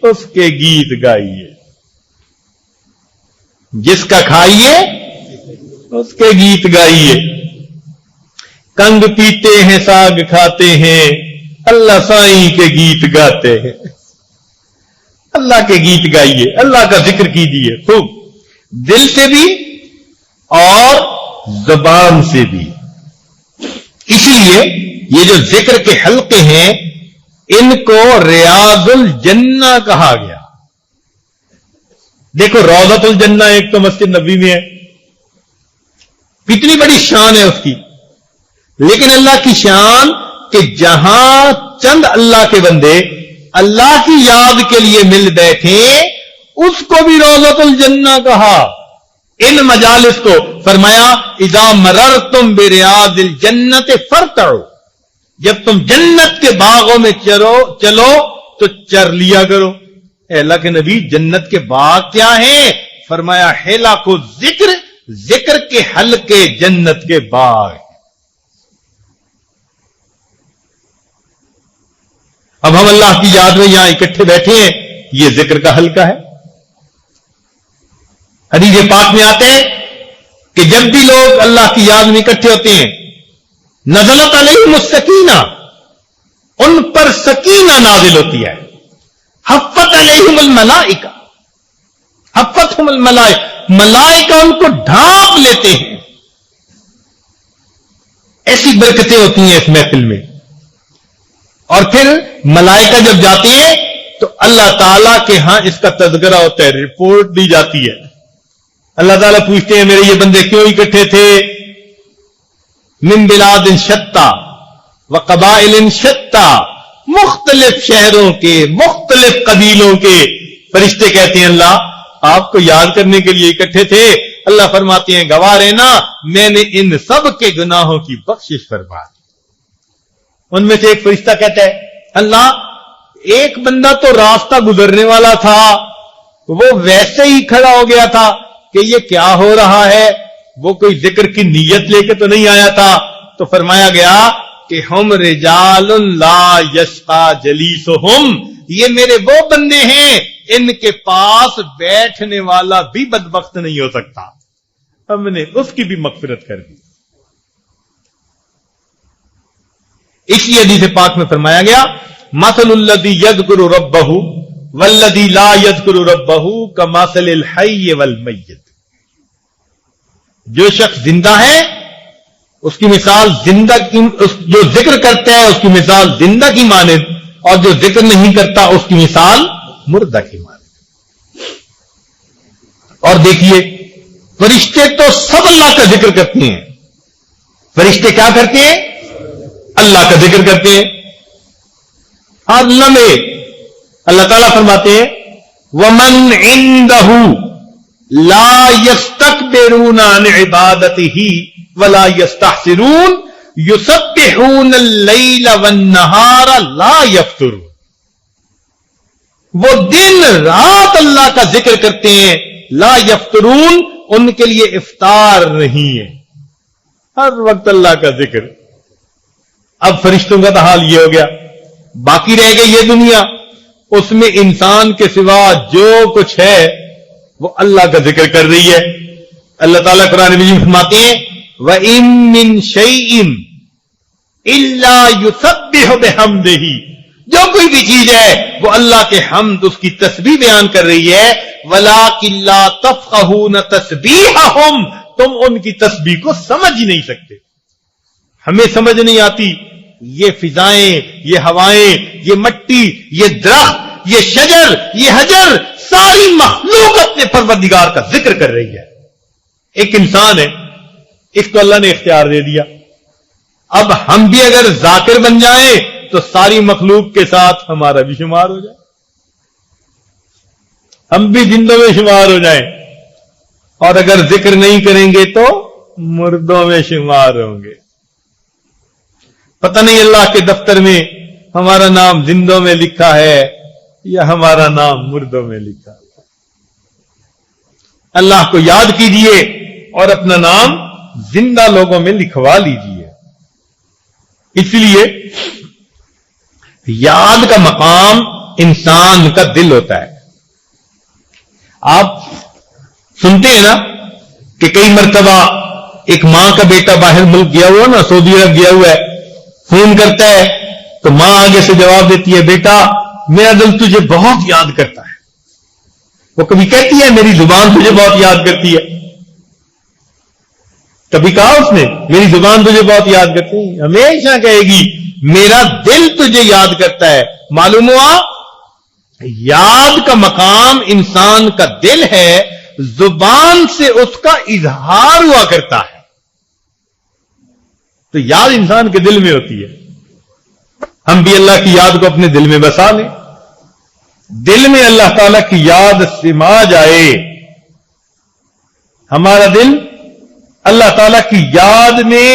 اس کے گیت گائیے، جس کا کھائیے اس کے گیت گائیے. کنگ پیتے ہیں ساگ کھاتے ہیں، اللہ سائیں کے گیت گاتے ہیں. اللہ کے گیت گائیے، اللہ کا ذکر کیجیے خوب، دل سے بھی اور زبان سے بھی. اس لیے یہ جو ذکر کے حلقے ہیں ان کو ریاض الجنہ کہا گیا. دیکھو روضۃ الجنہ ایک تو مسجد نبوی میں ہے، کتنی بڑی شان ہے اس کی. لیکن اللہ کی شان کہ جہاں چند اللہ کے بندے اللہ کی یاد کے لیے مل بیٹھے اس کو بھی روضۃ الجنہ کہا. ان مجالس کو فرمایا اذا مررتم بریاض الجنت فرتعوا، جب تم جنت کے باغوں میں چلو تو چر لیا کرو. اے اللہ کے نبی جنت کے باغ کیا ہیں؟ فرمایا حیلا کو ذکر کے حلقے جنت کے باغ. اب ہم اللہ کی یاد میں یہاں اکٹھے بیٹھے ہیں، یہ ذکر کا حلقہ ہے. حدیث پاک میں آتے ہیں کہ جب بھی لوگ اللہ کی یاد میں اکٹھے ہوتے ہیں نزلت علیہم السکینہ، ان پر سکینہ نازل ہوتی ہے. حفت علیہم الملائکہ، حفتہم الملائکہ، ملائکہ ان کو ڈھانپ لیتے ہیں. ایسی برکتیں ہوتی ہیں اس محفل میں. اور پھر ملائکہ جب جاتے ہیں تو اللہ تعالیٰ کے ہاں اس کا تذکرہ ہوتا ہے، رپورٹ دی جاتی ہے. اللہ تعالیٰ پوچھتے ہیں میرے یہ بندے کیوں اکٹھے تھے؟ من بلاد شتى وقبائل شتى، مختلف شہروں کے مختلف قبیلوں کے. فرشتے کہتے ہیں اللہ آپ کو یاد کرنے کے لیے اکٹھے تھے. اللہ فرماتے ہیں گواہ رہنا میں نے ان سب کے گناہوں کی بخشش فرما دی. ان میں سے ایک فرشتہ کہتا ہے اللہ ایک بندہ تو راستہ گزرنے والا تھا، وہ ویسے ہی کھڑا ہو گیا تھا کہ یہ کیا ہو رہا ہے، وہ کوئی ذکر کی نیت لے کے تو نہیں آیا تھا. تو فرمایا گیا کہ ہم رجال لا یشقى جلیسہم، یہ میرے وہ بندے ہیں ان کے پاس بیٹھنے والا بھی بدبخت نہیں ہو سکتا. ہم نے اس کی بھی مغفرت کر دی. اسی حدیث پاک میں فرمایا گیا مثل الذی یذکر ربہ والذی لا یذکر ربہ کمثل الحی والمیت. جو شخص زندہ ہے اس کی مثال زندہ کی، جو ذکر کرتا ہے اس کی مثال زندہ کی مانند، اور جو ذکر نہیں کرتا اس کی مثال مردہ کی مانند. اور دیکھیے فرشتے تو سب اللہ کا ذکر کرتے ہیں. فرشتے کیا کرتے ہیں؟ اللہ کا ذکر کرتے ہیں. ہر لمحے اللہ تعالیٰ فرماتے ہیں وَمَنْ عِنْدَهُ لَا يَسْتَكْبِرُونَ عَنْ عِبَادَتِهِ وَلَا يَسْتَحْسِرُونَ يُسَبِّحُونَ اللَّيْلَ وَالنَّهَارَ لَا يَفْتُرُونَ. وہ دن رات اللہ کا ذکر کرتے ہیں, لا یفترون, ان کے لیے افطار نہیں ہے, ہر وقت اللہ کا ذکر. اب فرشتوں کا تو حال یہ ہو گیا, باقی رہ گئی یہ دنیا, اس میں انسان کے سوا جو کچھ ہے وہ اللہ کا ذکر کر رہی ہے. اللہ تعالیٰ قرآن مجید فرماتے ہیں وَإِن مِّن شَيْءٍ إِلَّا يُسَبِّحُ بِحَمْدِهِ, جو کوئی بھی چیز ہے وہ اللہ کے حمد, اس کی تسبیح بیان کر رہی ہے. وَلَٰكِن لَّا تَفْقَهُونَ تَسْبِيحَهُمْ, تم ان کی تسبیح کو سمجھ ہی نہیں سکتے. ہمیں سمجھ نہیں آتی یہ فضائیں, یہ ہوائیں, یہ مٹی, یہ درخت, یہ شجر, یہ حجر, ساری مخلوق اپنے پروردگار کا ذکر کر رہی ہے. ایک انسان ہے, اس کو اللہ نے اختیار دے دیا. اب ہم بھی اگر ذاکر بن جائیں تو ساری مخلوق کے ساتھ ہمارا بھی شمار ہو جائے, ہم بھی زندوں میں شمار ہو جائیں, اور اگر ذکر نہیں کریں گے تو مردوں میں شمار ہوں گے. پتہ نہیں اللہ کے دفتر میں ہمارا نام زندوں میں لکھا ہے یا ہمارا نام مردوں میں لکھا ہے. اللہ کو یاد کیجئے اور اپنا نام زندہ لوگوں میں لکھوا لیجئے. اس لیے یاد کا مقام انسان کا دل ہوتا ہے. آپ سنتے ہیں نا کہ کئی مرتبہ ایک ماں کا بیٹا باہر ملک گیا ہوا نا, سعودی عرب گیا ہوا ہے, فون کرتا ہے تو ماں آگے سے جواب دیتی ہے بیٹا میرا دل تجھے بہت یاد کرتا ہے. وہ کبھی کہتی ہے میری زبان تجھے بہت یاد کرتی ہے, کبھی کہا اس نے میری زبان تجھے بہت یاد کرتی ہے؟ ہمیشہ کہے گی میرا دل تجھے یاد کرتا ہے. معلوم ہوا یاد کا مقام انسان کا دل ہے, زبان سے اس کا اظہار ہوا کرتا ہے. تو یاد انسان کے دل میں ہوتی ہے. ہم بھی اللہ کی یاد کو اپنے دل میں بسا لیں, دل میں اللہ تعالی کی یاد سما جائے, ہمارا دل اللہ تعالی کی یاد میں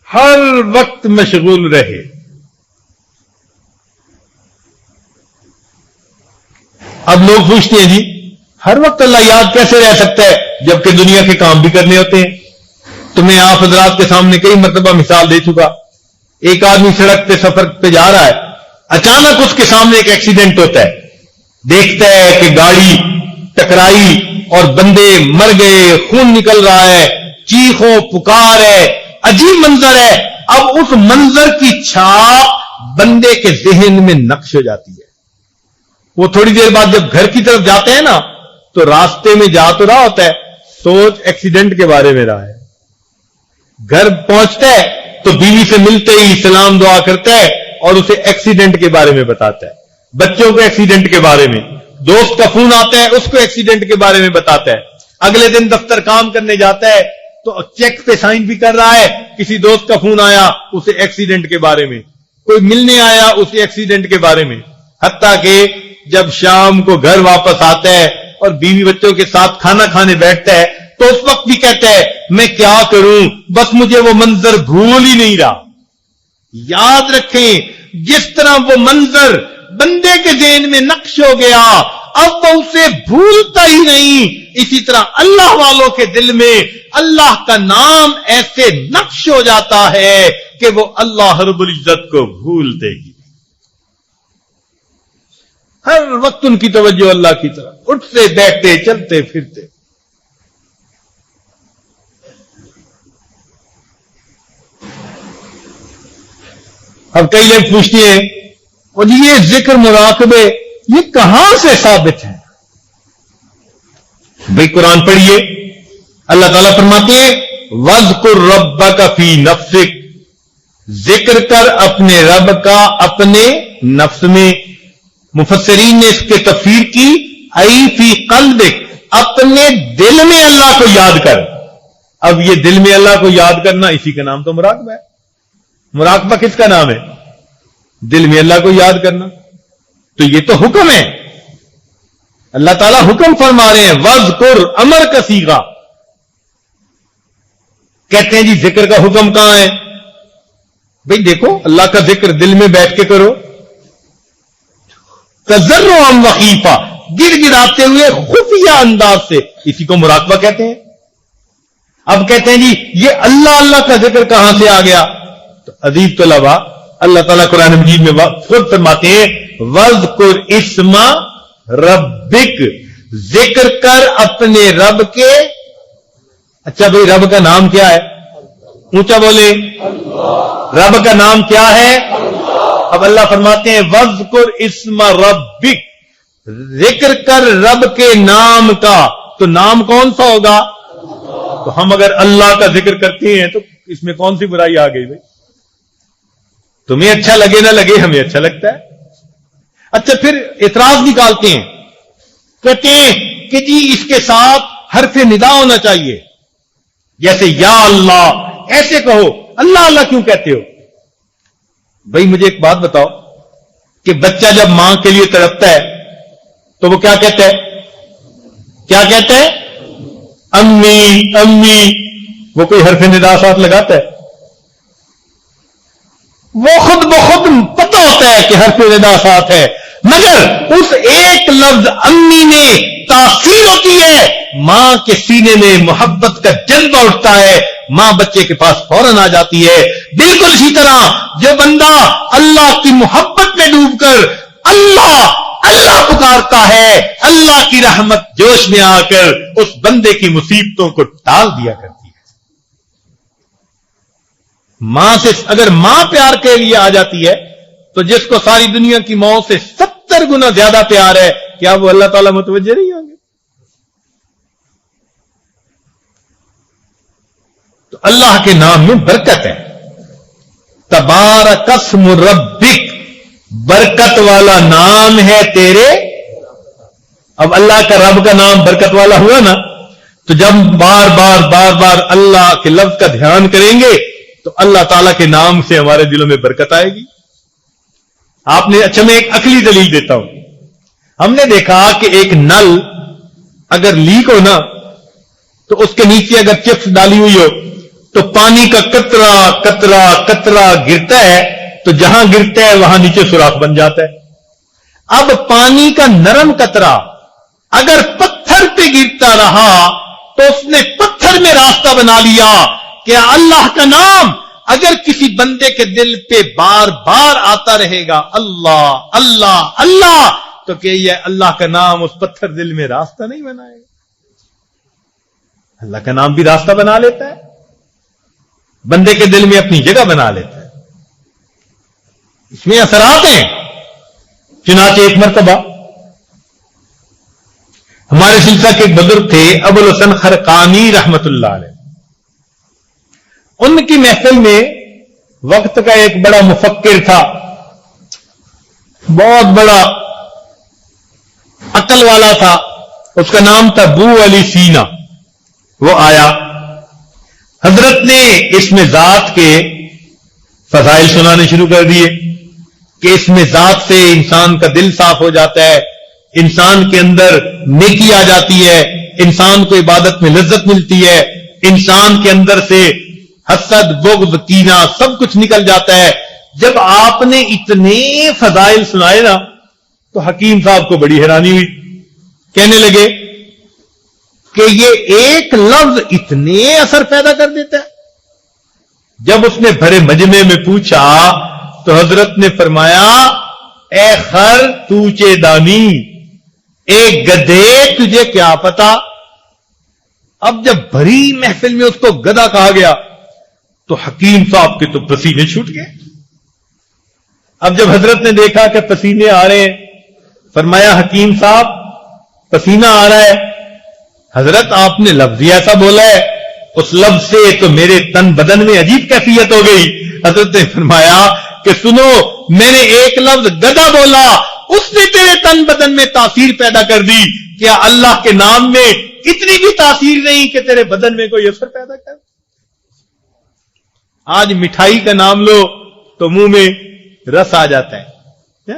ہر وقت مشغول رہے. اب لوگ پوچھتے ہیں جی ہر وقت اللہ یاد کیسے رہ سکتا ہے جبکہ دنیا کے کام بھی کرنے ہوتے ہیں. تو میں آپ حضرات کے سامنے کئی مرتبہ مثال دے چکا. ایک آدمی سڑک پہ سفر پہ جا رہا ہے, اچانک اس کے سامنے ایک ایکسیڈنٹ ہوتا ہے, دیکھتا ہے کہ گاڑی ٹکرائی اور بندے مر گئے, خون نکل رہا ہے, چیخو پکار ہے, عجیب منظر ہے. اب اس منظر کی چھاپ بندے کے ذہن میں نقش ہو جاتی ہے. وہ تھوڑی دیر بعد جب گھر کی طرف جاتے ہیں نا تو راستے میں جا تو رہا ہوتا ہے, سوچ ایکسیڈنٹ کے بارے میں رہا ہے. گھر پہنچتا ہے تو بیوی سے ملتے ہی سلام دعا کرتا ہے اور اسے ایکسیڈنٹ کے بارے میں بتاتا ہے, بچوں کو ایکسیڈنٹ کے بارے میں, دوست کا فون آتا ہے اس کو ایکسیڈنٹ کے بارے میں بتاتا ہے. اگلے دن دفتر کام کرنے جاتا ہے تو چیک پہ سائن بھی کر رہا ہے, کسی دوست کا فون آیا اسے ایکسیڈنٹ کے بارے میں, کوئی ملنے آیا اسے ایکسیڈنٹ کے بارے میں. حتیٰ کہ جب شام کو گھر واپس آتا ہے اور بیوی بچوں کے ساتھ کھانا کھانے بیٹھتا ہے تو اس وقت بھی کہتا ہے میں کیا کروں, بس مجھے وہ منظر بھول ہی نہیں رہا. یاد رکھیں جس طرح وہ منظر بندے کے ذہن میں نقش ہو گیا اب وہ اسے بھولتا ہی نہیں, اسی طرح اللہ والوں کے دل میں اللہ کا نام ایسے نقش ہو جاتا ہے کہ وہ اللہ رب العزت کو بھولتے ہی. ہر وقت ان کی توجہ اللہ کی طرف, اٹھتے بیٹھتے چلتے پھرتے. اب کئی لوگ پوچھتے ہیں اور یہ ذکر مراقبے یہ کہاں سے ثابت ہے؟ بھئی قرآن پڑھیے, اللہ تعالیٰ فرماتے ہیں وَاذْكُرْ رَبَّكَ فِي نَفْسِكَ, ذکر کر اپنے رب کا اپنے نفس میں. مفسرین نے اس کے تفسیر کی ای فی قلبک, اپنے دل میں اللہ کو یاد کر. اب یہ دل میں اللہ کو یاد کرنا اسی کا نام تو مراقبہ ہے. مراقبہ کس کا نام ہے؟ دل میں اللہ کو یاد کرنا. تو یہ تو حکم ہے. اللہ تعالیٰ حکم فرما رہے ہیں وذکر، امر کا صیغہ. کہتے ہیں جی ذکر کا حکم کہاں ہے؟ بھئی دیکھو اللہ کا ذکر دل میں بیٹھ کے کرو، تضرعا وخیفا، گر گراتے ہوئے خفیہ انداز سے، اسی کو مراقبہ کہتے ہیں. اب کہتے ہیں جی یہ اللہ اللہ کا ذکر کہاں سے آ گیا؟ تو عزیز طلباء، اللہ تعالیٰ قرآن مجید میں خود فرماتے ہیں وذکر اسم ربک، ذکر کر اپنے رب کے. اچھا بھئی رب کا نام کیا ہے؟ اونچا بولے. رب کا نام کیا ہے؟ اب اللہ فرماتے ہیں وذکر اسم ربک، ذکر کر رب کے نام کا. تو نام کون سا ہوگا؟ تو ہم اگر اللہ کا ذکر کرتے ہیں تو اس میں کون سی برائی آ گئی بھائی؟ تمہیں اچھا لگے نہ لگے، ہمیں اچھا لگتا ہے. اچھا پھر اعتراض نکالتے ہیں، کہتے ہیں کہ جی اس کے ساتھ حرف ندا ہونا چاہیے، جیسے یا اللہ، ایسے کہو. اللہ اللہ کیوں کہتے ہو؟ بھائی مجھے ایک بات بتاؤ کہ بچہ جب ماں کے لیے تڑپتا ہے تو وہ کیا کہتا ہے؟ کیا کہتا ہے؟ امی امی. وہ کوئی حرف ندا ساتھ لگاتا ہے؟ وہ خود بخود پتہ ہوتا ہے کہ حرف ندا ساتھ ہے، مگر اس ایک لفظ امی میں تاثیر ہوتی ہے، ماں کے سینے میں محبت کا جذبہ اٹھتا ہے، ماں بچے کے پاس فوراً آ جاتی ہے. بالکل اسی طرح جو بندہ اللہ کی محبت میں ڈوب کر اللہ اللہ پکارتا ہے، اللہ کی رحمت جوش میں آ کر اس بندے کی مصیبتوں کو ٹال دیا کرتی ہے. ماں سے اگر ماں پیار کے لیے آ جاتی ہے تو جس کو ساری دنیا کی ماں سے 70 گنا زیادہ پیار ہے، کیا وہ اللہ تعالیٰ متوجہ نہیں ہوں گے؟ تو اللہ کے نام میں برکت ہے. تبارک اسم ربک، برکت والا نام ہے تیرے. اب اللہ کا رب کا نام برکت والا ہوا نا، تو جب بار بار اللہ کے لفظ کا دھیان کریں گے تو اللہ تعالیٰ کے نام سے ہمارے دلوں میں برکت آئے گی. آپ نے، اچھا میں ایک عقلی دلیل دیتا ہوں. ہم نے دیکھا کہ ایک نل اگر لیک ہو نا تو اس کے نیچے اگر چپس ڈالی ہوئی ہو تو پانی کا قطرہ قطرہ قطرہ گرتا ہے، تو جہاں گرتا ہے وہاں نیچے سوراخ بن جاتا ہے. اب پانی کا نرم قطرہ اگر پتھر پہ گرتا رہا تو اس نے پتھر میں راستہ بنا لیا. کہ اللہ کا نام اگر کسی بندے کے دل پہ بار بار آتا رہے گا اللہ اللہ اللہ، تو کہ یہ اللہ کا نام اس پتھر دل میں راستہ نہیں بنائے گا؟ اللہ کا نام بھی راستہ بنا لیتا ہے، بندے کے دل میں اپنی جگہ بنا لیتا ہے. اس میں اثرات ہیں. چنانچہ ایک مرتبہ ہمارے سلسلہ کے ایک بزرگ تھے ابو الحسن خرقانی رحمت اللہ علیہ. ان کی محفل میں وقت کا ایک بڑا مفکر تھا، بہت بڑا عقل والا تھا، اس کا نام تھا ابو علی سینا. وہ آیا، حضرت نے اس میں ذات کے فضائل سنانے شروع کر دیے کہ اس میں ذات سے انسان کا دل صاف ہو جاتا ہے، انسان کے اندر نیکی آ جاتی ہے، انسان کو عبادت میں لذت ملتی ہے، انسان کے اندر سے حسد بغض کینہ سب کچھ نکل جاتا ہے. جب آپ نے اتنے فضائل سنائے نا تو حکیم صاحب کو بڑی حیرانی ہوئی. کہنے لگے کہ یہ ایک لفظ اتنے اثر پیدا کر دیتا ہے. جب اس نے بھرے مجمع میں پوچھا تو حضرت نے فرمایا اے خر توچے دانی، ایک گدھے تجھے کیا پتا. اب جب بھری محفل میں اس کو گدھا کہا گیا تو حکیم صاحب کے تو پسینے چھوٹ گئے. اب جب حضرت نے دیکھا کہ پسینے آ رہے ہیں، فرمایا حکیم صاحب پسینہ آ رہا ہے. حضرت آپ نے لفظ ایسا بولا ہے، اس لفظ سے تو میرے تن بدن میں عجیب کیفیت ہو گئی. حضرت نے فرمایا کہ سنو، میں نے ایک لفظ گدھا بولا، اس نے تیرے تن بدن میں تاثیر پیدا کر دی. کیا اللہ کے نام میں اتنی بھی تاثیر نہیں کہ تیرے بدن میں کوئی اثر پیدا کر؟ آج مٹھائی کا نام لو تو منہ میں رس آ جاتا ہے،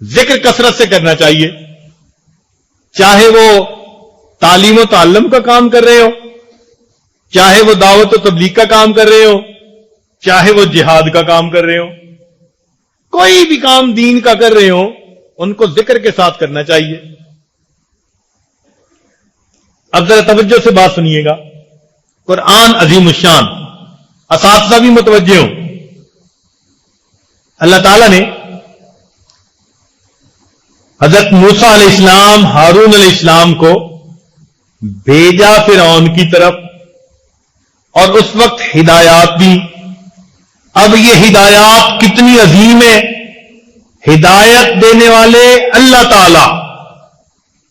ذکر کثرت سے کرنا چاہیے، چاہے وہ تعلیم و تعلم کا کام کر رہے ہو، چاہے وہ دعوت و تبلیغ کا کام کر رہے ہو، چاہے وہ جہاد کا کام کر رہے ہو، کوئی بھی کام دین کا کر رہے ہو ان کو ذکر کے ساتھ کرنا چاہیے۔ اب ذرا توجہ سے بات سنیے گا، قرآن عظیم الشان، اساتذہ بھی متوجہ ہوں۔ اللہ تعالیٰ نے حضرت موسیٰ علیہ السلام، ہارون علیہ السلام کو بھیجا فرعون کی طرف، اور اس وقت ہدایات دی۔ اب یہ ہدایات کتنی عظیم ہے، ہدایت دینے والے اللہ تعالی،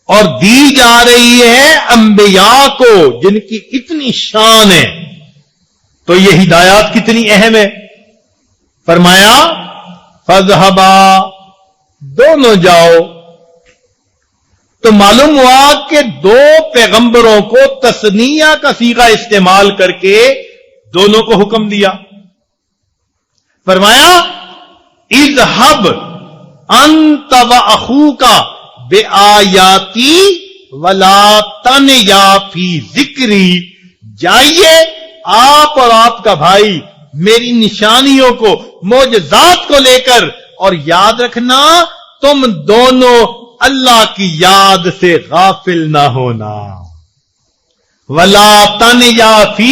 اور دی جا رہی ہے انبیاء کو جن کی اتنی شان ہے، تو یہ ہدایات کتنی اہم ہے۔ فرمایا فَاذْهَبَا، دونوں جاؤ۔ تو معلوم ہوا کہ دو پیغمبروں کو تثنیہ کا صیغہ استعمال کر کے دونوں کو حکم دیا۔ فرمایا اذهب انت واخوک بآیاتی ولا تنیا فی ذکری، جائیے آپ اور آپ کا بھائی میری نشانیوں کو، معجزات کو لے کر، اور یاد رکھنا تم دونوں اللہ کی یاد سے غافل نہ ہونا۔ ولا تنیا فی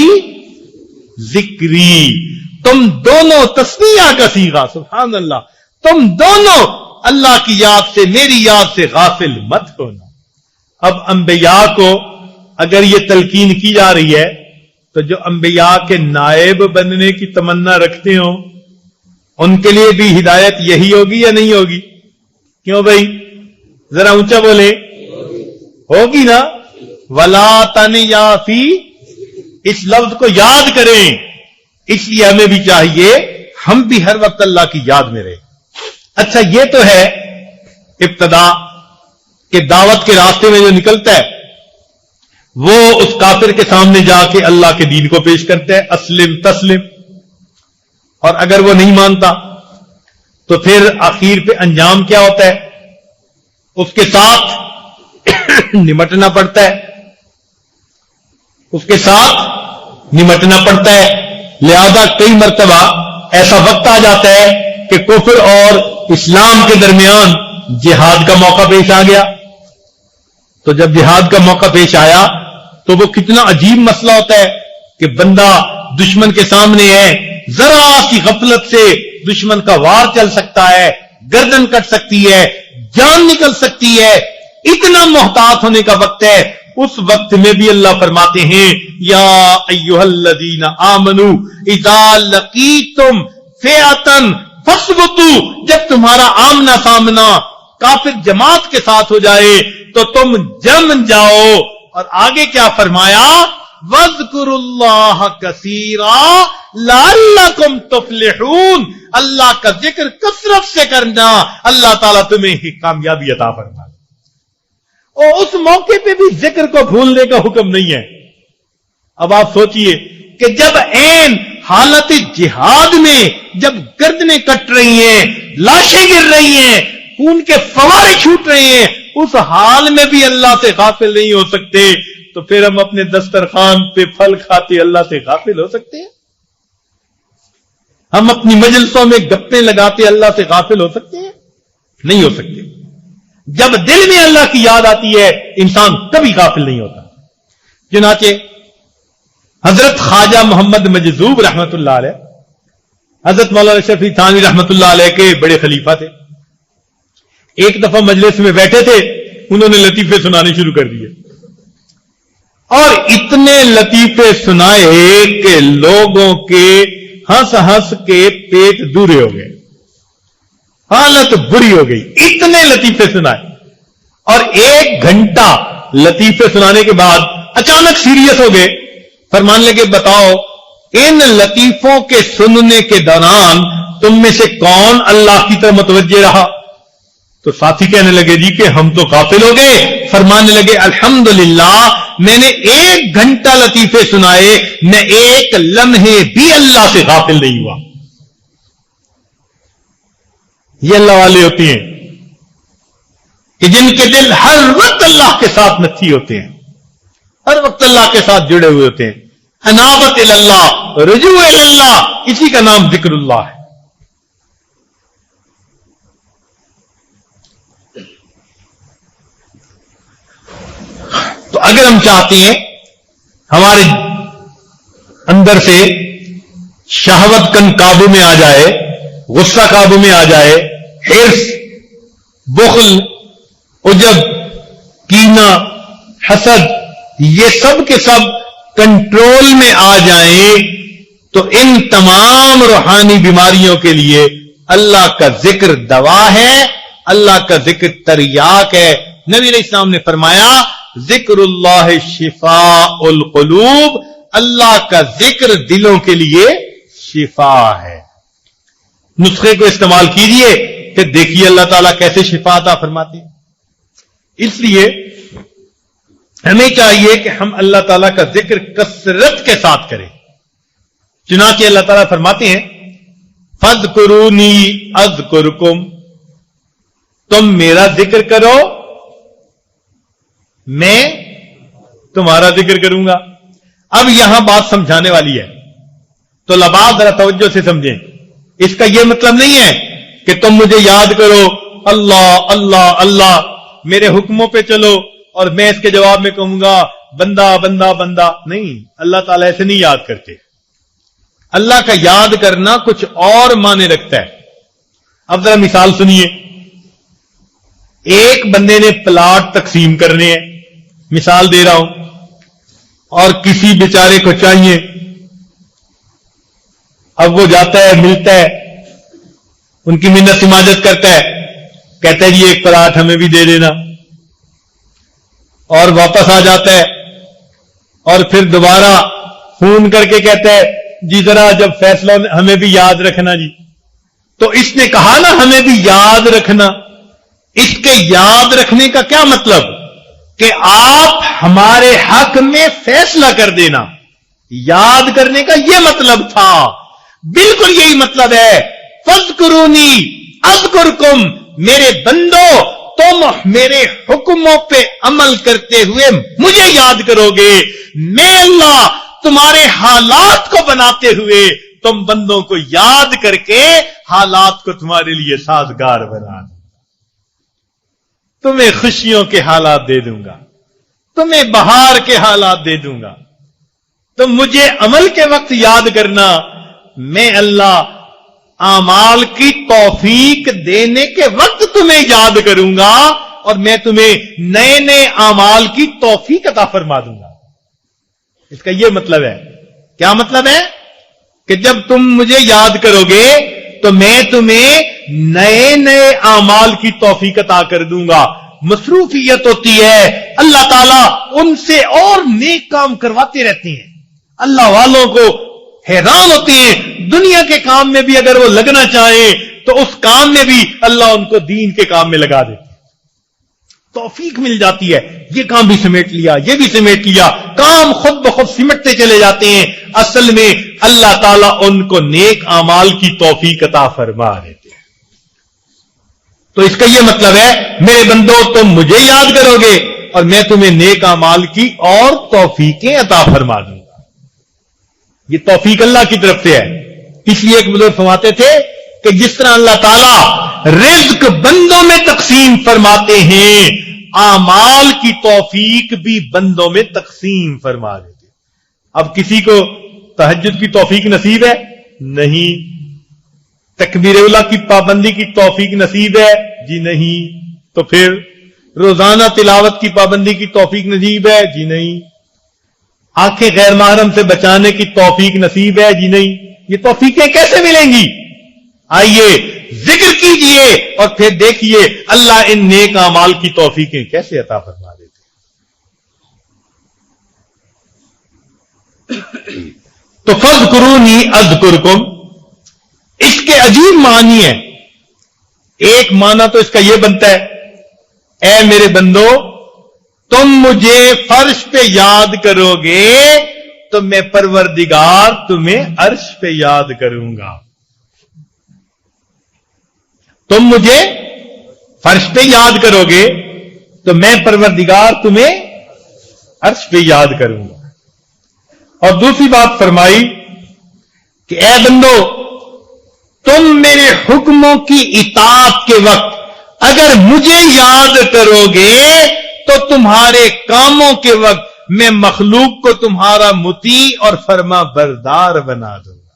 ذکری، تم دونوں، تسنیہ کا صیغہ، سبحان اللہ، تم دونوں اللہ کی یاد سے، میری یاد سے غافل مت ہونا۔ اب انبیاء کو اگر یہ تلقین کی جا رہی ہے تو جو انبیاء کے نائب بننے کی تمنا رکھتے ہوں ان کے لیے بھی ہدایت یہی ہوگی یا نہیں ہوگی؟ کیوں بھائی ذرا اونچا بولے، ہوگی نا۔ ولا تنیا فی، اس لفظ کو یاد کریں، اس لیے ہمیں بھی چاہیے ہم بھی ہر وقت اللہ کی یاد میں رہیں۔ اچھا، یہ تو ہے ابتدا کہ دعوت کے راستے میں جو نکلتا ہے وہ اس کافر کے سامنے جا کے اللہ کے دین کو پیش کرتا ہے، اسلم تسلم، اور اگر وہ نہیں مانتا تو پھر آخر پہ انجام کیا ہوتا ہے؟ اس کے ساتھ نمٹنا پڑتا ہے، اس کے ساتھ نمٹنا پڑتا ہے۔ لہذا کئی مرتبہ ایسا وقت آ جاتا ہے کہ کفر اور اسلام کے درمیان جہاد کا موقع پیش آ گیا۔ تو جب جہاد کا موقع پیش آیا تو وہ کتنا عجیب مسئلہ ہوتا ہے کہ بندہ دشمن کے سامنے ہے، ذرا سی غفلت سے دشمن کا وار چل سکتا ہے، گردن کٹ سکتی ہے، جان نکل سکتی ہے، اتنا محتاط ہونے کا وقت ہے۔ اس وقت میں بھی اللہ فرماتے ہیں یا ایھا الذین آمنوا اذا لقیتم فئۃ فاثبتوا، جب تمہارا آمنا سامنا کافر جماعت کے ساتھ ہو جائے تو تم جم جاؤ۔ اور آگے کیا فرمایا؟ وَاذْكُرُوا اللَّهَ كَثِيرًا لَعَلَّكُمْ تُفْلِحُونَ، اللہ کا ذکر کثرت سے کرنا، اللہ تعالیٰ تمہیں ہی کامیابی عطا فرمائے۔ اور اس موقع پہ بھی ذکر کو بھولنے کا حکم نہیں ہے۔ اب آپ سوچئے کہ جب عین حالت جہاد میں جب گردنیں کٹ رہی ہیں، لاشیں گر رہی ہیں، خون کے فوارے چھوٹ رہے ہیں، اس حال میں بھی اللہ سے غافل نہیں ہو سکتے، تو پھر ہم اپنے دسترخوان پہ پھل کھاتے اللہ سے غافل ہو سکتے ہیں؟ ہم اپنی مجلسوں میں گپیں لگاتے اللہ سے غافل ہو سکتے ہیں؟ نہیں ہو سکتے۔ جب دل میں اللہ کی یاد آتی ہے انسان کبھی غافل نہیں ہوتا۔ چنانچہ حضرت خواجہ محمد مجذوب رحمت اللہ علیہ، حضرت مولانا شفیع تھانوی رحمت اللہ علیہ کے بڑے خلیفہ تھے۔ ایک دفعہ مجلس میں بیٹھے تھے، انہوں نے لطیفے سنانے شروع کر دیے، اور اتنے لطیفے سنائے کہ لوگوں کے ہنس ہنس کے پیٹ دورے ہو گئے، حالت بری ہو گئی، اتنے لطیفے سنائے۔ اور 1 گھنٹہ لطیفے سنانے کے بعد اچانک سیریس ہو گئے، فرمانے لگے بتاؤ ان لطیفوں کے سننے کے دوران تم میں سے کون اللہ کی طرف متوجہ رہا؟ تو ساتھی کہنے لگے جی کہ ہم تو غافل ہو گئے۔ فرمانے لگے الحمدللہ میں نے 1 گھنٹہ لطیفے سنائے، میں 1 لمحے بھی اللہ سے غافل نہیں ہوا۔ یہ اللہ والے ہوتے ہیں کہ جن کے دل ہر وقت اللہ کے ساتھ نتھی ہوتے ہیں، ہر وقت اللہ کے ساتھ جڑے ہوئے ہوتے ہیں، انابت اللہ، رجوع اللہ، اسی کا نام ذکر اللہ ہے۔ تو اگر ہم چاہتے ہیں ہمارے اندر سے شہوت کن قابو میں آ جائے، غصہ قابو میں آ جائے، حرص، بخل، عجب، کینہ، حسد، یہ سب کے سب کنٹرول میں آ جائیں، تو ان تمام روحانی بیماریوں کے لیے اللہ کا ذکر دوا ہے، اللہ کا ذکر تریاق ہے۔ نبی علیہ السلام نے فرمایا ذکر اللہ شفاء القلوب، اللہ کا ذکر دلوں کے لیے شفا ہے۔ نسخے کو استعمال کیجئے کہ دیکھیے اللہ تعالیٰ کیسے شفا عطا فرماتے ہیں۔ اس لیے ہمیں چاہیے کہ ہم اللہ تعالیٰ کا ذکر کثرت کے ساتھ کریں۔ چنانچہ اللہ تعالیٰ فرماتے ہیں فَاذْكُرُونِي أَذْكُرْكُمْ، تم میرا ذکر کرو میں تمہارا ذکر کروں گا۔ اب یہاں بات سمجھانے والی ہے، تو لباس ذرا توجہ سے سمجھیں۔ اس کا یہ مطلب نہیں ہے کہ تم مجھے یاد کرو اللہ اللہ اللہ، میرے حکموں پہ چلو اور میں اس کے جواب میں کہوں گا بندہ بندہ بندہ، نہیں، اللہ تعالیٰ ایسے نہیں یاد کرتے۔ اللہ کا یاد کرنا کچھ اور معنی رکھتا ہے۔ اب ذرا مثال سنیے، ایک بندے نے پلاٹ تقسیم کرنے ہیں، مثال دے رہا ہوں، اور کسی بیچارے کو چاہیے، اب وہ جاتا ہے، ملتا ہے، ان کی منت سماجت کرتا ہے، کہتا ہے جی ایک پلاٹ ہمیں بھی دے دینا، اور واپس آ جاتا ہے، اور پھر دوبارہ فون کر کے کہتا ہے جی ذرا جب فیصلہ ہمیں بھی یاد رکھنا جی۔ تو اس نے کہا نا ہمیں بھی یاد رکھنا، اس کے یاد رکھنے کا کیا مطلب کہ آپ ہمارے حق میں فیصلہ کر دینا، یاد کرنے کا یہ مطلب تھا۔ بالکل یہی مطلب ہے فَاذْكُرُونِي أَذْكُرْكُمْ، میرے بندو تم میرے حکموں پہ عمل کرتے ہوئے مجھے یاد کرو گے، میں اللہ تمہارے حالات کو بناتے ہوئے تم بندوں کو یاد کر کے حالات کو تمہارے لیے سازگار بنا دوں، تمہیں خوشیوں کے حالات دے دوں گا، تمہیں بہار کے حالات دے دوں گا۔ تم مجھے عمل کے وقت یاد کرنا، میں اللہ اعمال کی توفیق دینے کے وقت تمہیں یاد کروں گا، اور میں تمہیں نئے نئے اعمال کی توفیق عطا فرما دوں گا۔ اس کا یہ مطلب ہے، کیا مطلب ہے کہ جب تم مجھے یاد کرو گے تو میں تمہیں نئے نئے اعمال کی توفیق عطا کر دوں گا۔ مصروفیت ہوتی ہے، اللہ تعالیٰ ان سے اور نیک کام کرواتے رہتے ہیں، اللہ والوں کو حیران ہوتے ہیں، دنیا کے کام میں بھی اگر وہ لگنا چاہیں تو اس کام میں بھی اللہ ان کو دین کے کام میں لگا دیتے ہیں، توفیق مل جاتی ہے، یہ کام بھی سمیٹ لیا، یہ بھی سمیٹ لیا، کام خود بخود سمٹتے چلے جاتے ہیں۔ اصل میں اللہ تعالیٰ ان کو نیک اعمال کی توفیق عطا فرما دیتے ہیں۔ تو اس کا یہ مطلب ہے میرے بندو تم مجھے یاد کرو گے اور میں تمہیں نیک اعمال کی اور توفیقیں عطا فرما دوں گا۔ یہ توفیق اللہ کی طرف سے ہے۔ اس لیے ایک بزرگ فرماتے تھے کہ جس طرح اللہ تعالیٰ رزق بندوں میں تقسیم فرماتے ہیں، اعمال کی توفیق بھی بندوں میں تقسیم فرما دیتے۔ اب کسی کو تہجد کی توفیق نصیب ہے؟ نہیں۔ تکبیر اولیٰ کی پابندی کی توفیق نصیب ہے؟ جی نہیں۔ تو پھر روزانہ تلاوت کی پابندی کی توفیق نصیب ہے؟ جی نہیں۔ آنکھیں غیر محرم سے بچانے کی توفیق نصیب ہے؟ جی نہیں۔ یہ توفیقیں کیسے ملیں گی؟ آئیے ذکر کیجئے اور پھر دیکھیے اللہ ان نیک اعمال کی توفیقیں کیسے عطا فرما دیتے ہیں۔ تو فَاذْكُرُونِي أَذْكُرْكُمْ، اس کے عجیب معنی ہیں۔ ایک معنی تو اس کا یہ بنتا ہے اے میرے بندو تم مجھے فرش پہ یاد کرو گے تو میں پروردگار تمہیں عرش پہ یاد کروں گا۔ تم مجھے فرش پہ یاد کرو گے تو میں پروردگار تمہیں عرش پہ یاد کروں گا. اور دوسری بات فرمائی کہ اے بندو تم میرے حکموں کی اطاعت کے وقت اگر مجھے یاد کرو گے تو تمہارے کاموں کے وقت میں مخلوق کو تمہارا مطیع اور فرما بردار بنا دوں گا.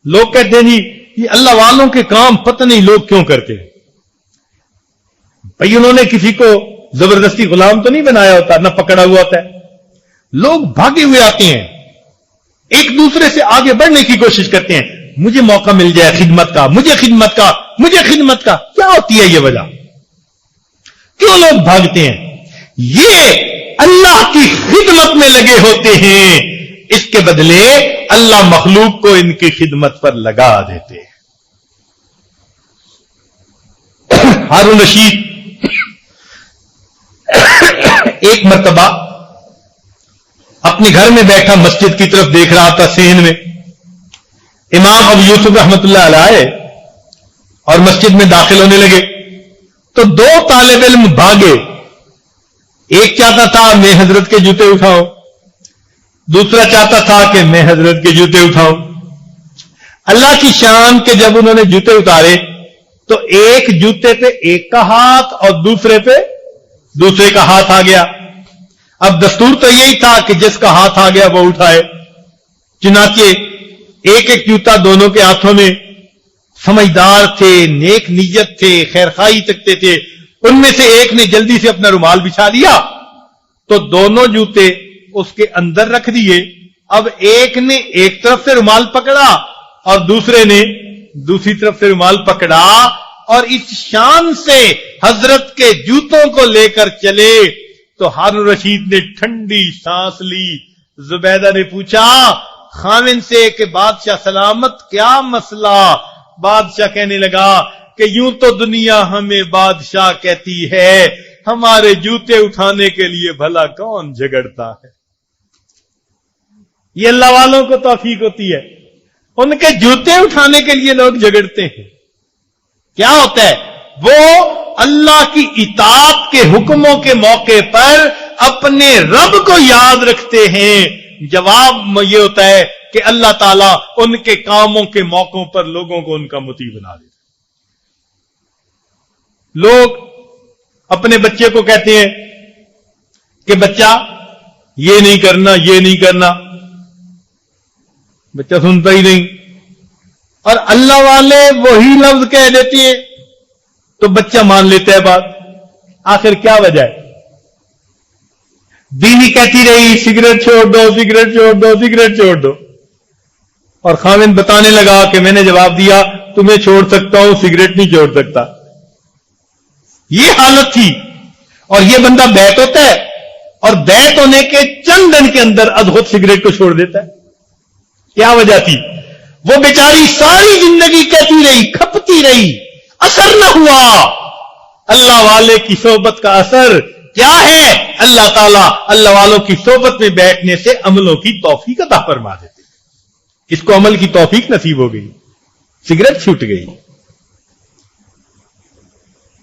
لوگ کہتے ہیں جی یہ اللہ والوں کے کام پتہ نہیں لوگ کیوں کرتے ہیں. بھائی انہوں نے کسی کو زبردستی غلام تو نہیں بنایا ہوتا، نہ پکڑا ہوا ہوتا ہے. لوگ بھاگے ہوئے آتے ہیں، ایک دوسرے سے آگے بڑھنے کی کوشش کرتے ہیں. مجھے موقع مل جائے خدمت کا، مجھے خدمت کا، مجھے خدمت کا. کیا ہوتی ہے یہ وجہ؟ کیوں لوگ بھاگتے ہیں؟ یہ اللہ کی خدمت میں لگے ہوتے ہیں، اس کے بدلے اللہ مخلوق کو ان کی خدمت پر لگا دیتے ہیں. ہارون رشید ایک مرتبہ اپنے گھر میں بیٹھا مسجد کی طرف دیکھ رہا تھا. صحن میں امام ابو یوسف رحمت اللہ علیہ اور مسجد میں داخل ہونے لگے تو دو طالب علم بھاگے. ایک چاہتا تھا میں حضرت کے جوتے اٹھاؤں، دوسرا چاہتا تھا کہ میں حضرت کے جوتے اٹھاؤں. اللہ کی شان کہ جب انہوں نے جوتے اتارے تو ایک جوتے پہ ایک کا ہاتھ اور دوسرے پہ دوسرے کا ہاتھ آ گیا. اب دستور تو یہی تھا کہ جس کا ہاتھ آ گیا وہ اٹھائے. چنانچہ ایک ایک جوتا دونوں کے ہاتھوں میں. سمجھدار تھے، نیک نیت تھے، خیرخواہی تکتے تھے. ان میں سے ایک نے جلدی سے اپنا رومال بچھا دیا تو دونوں جوتے اس کے اندر رکھ دیے. اب ایک نے ایک طرف سے رومال پکڑا اور دوسرے نے دوسری طرف سے رومال پکڑا اور اس شان سے حضرت کے جوتوں کو لے کر چلے. تو ہارون رشید نے ٹھنڈی سانس لی. زبیدہ نے پوچھا خاوند سے کہ بادشاہ سلامت کیا مسئلہ؟ بادشاہ کہنے لگا کہ یوں تو دنیا ہمیں بادشاہ کہتی ہے، ہمارے جوتے اٹھانے کے لیے بھلا کون جھگڑتا ہے؟ یہ اللہ والوں کو توفیق ہوتی ہے، ان کے جوتے اٹھانے کے لیے لوگ جھگڑتے ہیں. کیا ہوتا ہے؟ وہ اللہ کی اطاعت کے حکموں کے موقع پر اپنے رب کو یاد رکھتے ہیں. جواب یہ ہوتا ہے کہ اللہ تعالیٰ ان کے کاموں کے موقعوں پر لوگوں کو ان کا مطیع بنا دیتا. لوگ اپنے بچے کو کہتے ہیں کہ بچہ یہ نہیں کرنا، یہ نہیں کرنا. بچہ سنتا ہی نہیں اور اللہ والے وہی لفظ کہہ دیتے ہیں تو بچہ مان لیتا ہے بات. آخر کیا وجہ ہے؟ بیوی کہتی رہی سگریٹ چھوڑ دو، سگریٹ چھوڑ دو، سگریٹ چھوڑ دو، اور خاوند بتانے لگا کہ میں نے جواب دیا تمہیں چھوڑ سکتا ہوں، سگریٹ نہیں چھوڑ سکتا. یہ حالت تھی. اور یہ بندہ بیت ہوتا ہے اور بیت ہونے کے چند دن کے اندر ادخود سگریٹ کو چھوڑ دیتا ہے. کیا وجہ تھی؟ وہ بیچاری ساری زندگی کہتی رہی، کھپتی رہی، اثر نہ ہوا. اللہ والے کی صحبت کا اثر کیا ہے؟ اللہ تعالیٰ اللہ والوں کی صحبت میں بیٹھنے سے عملوں کی توفیق عطا فرما دیتے. اس کو عمل کی توفیق نصیب ہو گئی، سگریٹ چھوٹ گئی.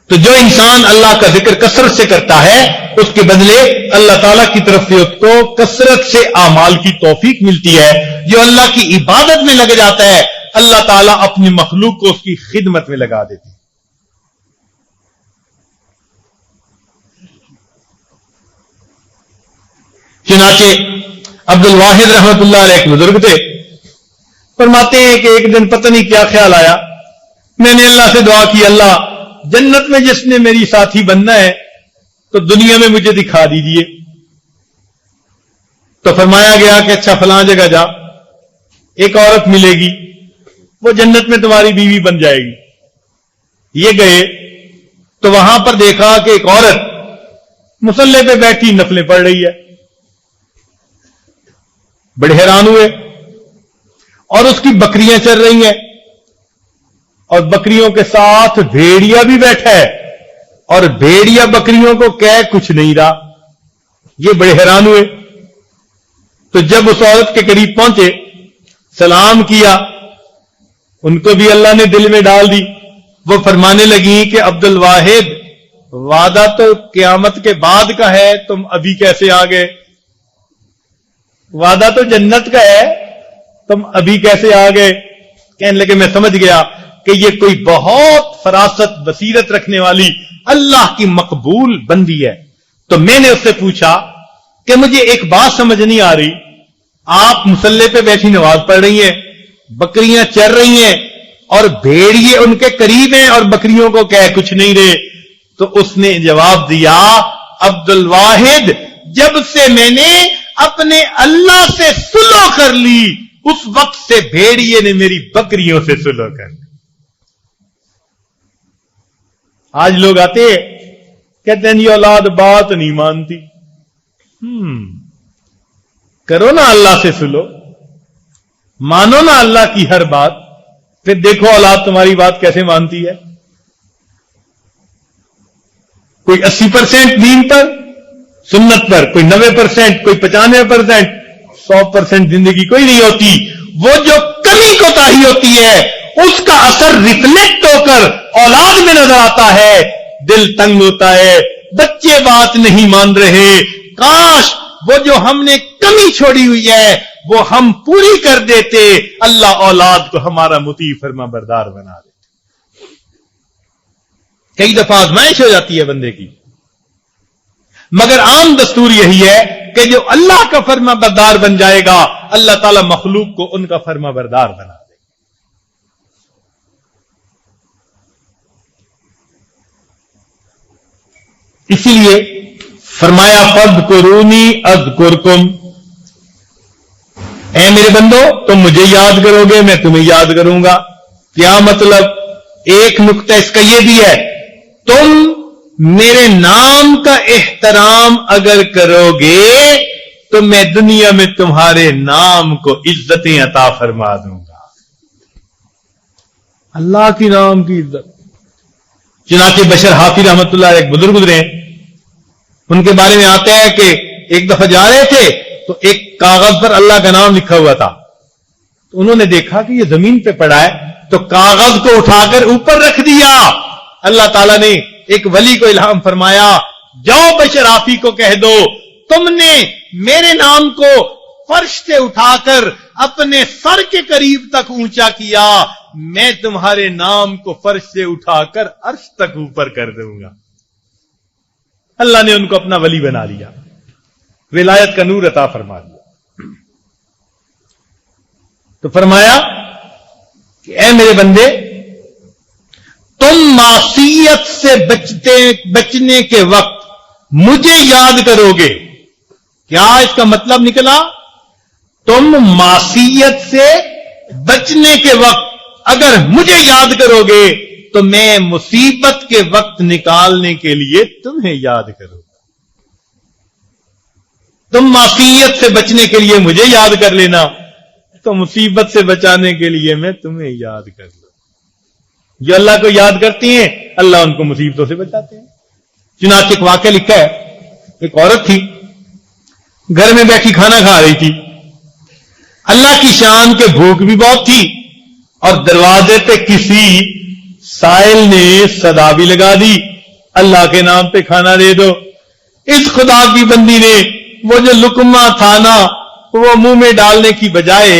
تو جو انسان اللہ کا ذکر کثرت سے کرتا ہے اس کے بدلے اللہ تعالیٰ کی طرف سے اس کو کثرت سے اعمال کی توفیق ملتی ہے. جو اللہ کی عبادت میں لگ جاتا ہے اللہ تعالیٰ اپنی مخلوق کو اس کی خدمت میں لگا دیتے. چنانچہ عبد الواحد رحمت اللہ علیہ ایک بزرگ تھے. فرماتے ہیں کہ ایک دن پتہ نہیں کیا خیال آیا، میں نے اللہ سے دعا کی اللہ جنت میں جس نے میری ساتھی بننا ہے تو دنیا میں مجھے دکھا دیجیے. تو فرمایا گیا کہ اچھا فلاں جگہ جا، ایک عورت ملے گی، وہ جنت میں تمہاری بیوی بن جائے گی. یہ گئے تو وہاں پر دیکھا کہ ایک عورت مصلے پہ بیٹھی نفلیں پڑھ رہی ہے. بڑے حیران ہوئے اور اس کی بکریاں چل رہی ہیں اور بکریوں کے ساتھ بھیڑیا بھی بیٹھا ہے اور بھیڑیا بکریوں کو کہہ کچھ نہیں رہا. یہ بڑے حیران ہوئے. تو جب اس عورت کے قریب پہنچے، سلام کیا، ان کو بھی اللہ نے دل میں ڈال دی. وہ فرمانے لگی کہ عبد الواحد وعدہ تو قیامت کے بعد کا ہے، تم ابھی کیسے آ گئے؟ وعدہ تو جنت کا ہے، تم ابھی کیسے آ گئے؟ کہنے لگے میں سمجھ گیا کہ یہ کوئی بہت فراست بصیرت رکھنے والی اللہ کی مقبول بندی ہے۔ تو میں نے اس سے پوچھا کہ مجھے ایک بات سمجھ نہیں آ رہی، آپ مصلے پہ بیٹھی نماز پڑھ رہی ہیں، بکریاں چر رہی ہیں اور بھیڑیے ان کے قریب ہیں اور بکریوں کو کہہ کچھ نہیں رہے۔ تو اس نے جواب دیا، عبد الواحد، جب سے میں نے اپنے اللہ سے صلح کر لی اس وقت سے بھیڑیے نے میری بکریوں سے صلح کر لی۔ آج لوگ آتے کہتے ہیں یہ اولاد بات نہیں مانتی۔ کرو نا اللہ سے صلح، مانو نا اللہ کی ہر بات، پھر دیکھو اولاد تمہاری بات کیسے مانتی ہے۔ کوئی 80% دین پر سنت پر، کوئی 90%، کوئی 95%، 100% زندگی کوئی نہیں ہوتی۔ وہ جو کمی کوتاہی ہوتی ہے اس کا اثر ریفلیکٹ ہو کر اولاد میں نظر آتا ہے، دل تنگ ہوتا ہے، بچے بات نہیں مان رہے، کاش وہ جو ہم نے کمی چھوڑی ہوئی ہے وہ ہم پوری کر دیتے، اللہ اولاد کو ہمارا مطیع فرما بردار بنا دیتے۔ کئی دفعہ آزمائش ہو جاتی ہے بندے کی، مگر عام دستور یہی ہے کہ جو اللہ کا فرما بردار بن جائے گا اللہ تعالی مخلوق کو ان کا فرما بردار بنا دے۔ اسی لیے فرمایا فاذکرونی اذکرکم، اے میرے بندو تم مجھے یاد کرو گے میں تمہیں یاد کروں گا۔ کیا مطلب؟ ایک نقطہ اس کا یہ بھی ہے، تم میرے نام کا احترام اگر کرو گے تو میں دنیا میں تمہارے نام کو عزتیں عطا فرما دوں گا۔ اللہ کی نام کی عزت۔ چنانچہ بشر حافظ رحمت اللہ ایک بزرگ گزرے ہیں، ان کے بارے میں آتا ہے کہ ایک دفعہ جا رہے تھے تو ایک کاغذ پر اللہ کا نام لکھا ہوا تھا، تو انہوں نے دیکھا کہ یہ زمین پہ پڑا ہے تو کاغذ کو اٹھا کر اوپر رکھ دیا۔ اللہ تعالیٰ نے ایک ولی کو الہام فرمایا، جاؤ بشر حافظ کو کہہ دو تم نے میرے نام کو فرش سے اٹھا کر اپنے سر کے قریب تک اونچا کیا، میں تمہارے نام کو فرش سے اٹھا کر عرش تک اوپر کر دوں گا۔ اللہ نے ان کو اپنا ولی بنا لیا، ولایت کا نور عطا فرما دیا۔ تو فرمایا کہ اے میرے بندے تم معصیت سے بچنے کے وقت مجھے یاد کرو گے۔ کیا اس کا مطلب نکلا؟ تم معصیت سے بچنے کے وقت اگر مجھے یاد کرو گے تو میں مصیبت کے وقت نکالنے کے لیے تمہیں یاد کروں گا۔ تم معصیت سے بچنے کے لیے مجھے یاد کر لینا تو مصیبت سے بچانے کے لیے میں تمہیں یاد کر لوں۔ جو اللہ کو یاد کرتی ہیں اللہ ان کو مصیبتوں سے بچاتے ہیں۔ چنانچہ ایک واقعہ لکھا ہے، ایک عورت تھی گھر میں بیٹھی کھانا کھا رہی تھی، اللہ کی شان کے بھوک بھی بہت تھی اور دروازے پہ کسی سائل نے صدا بھی لگا دی، اللہ کے نام پہ کھانا دے دو۔ اس خدا کی بندی نے وہ جو لقمہ تھا نا وہ منہ میں ڈالنے کی بجائے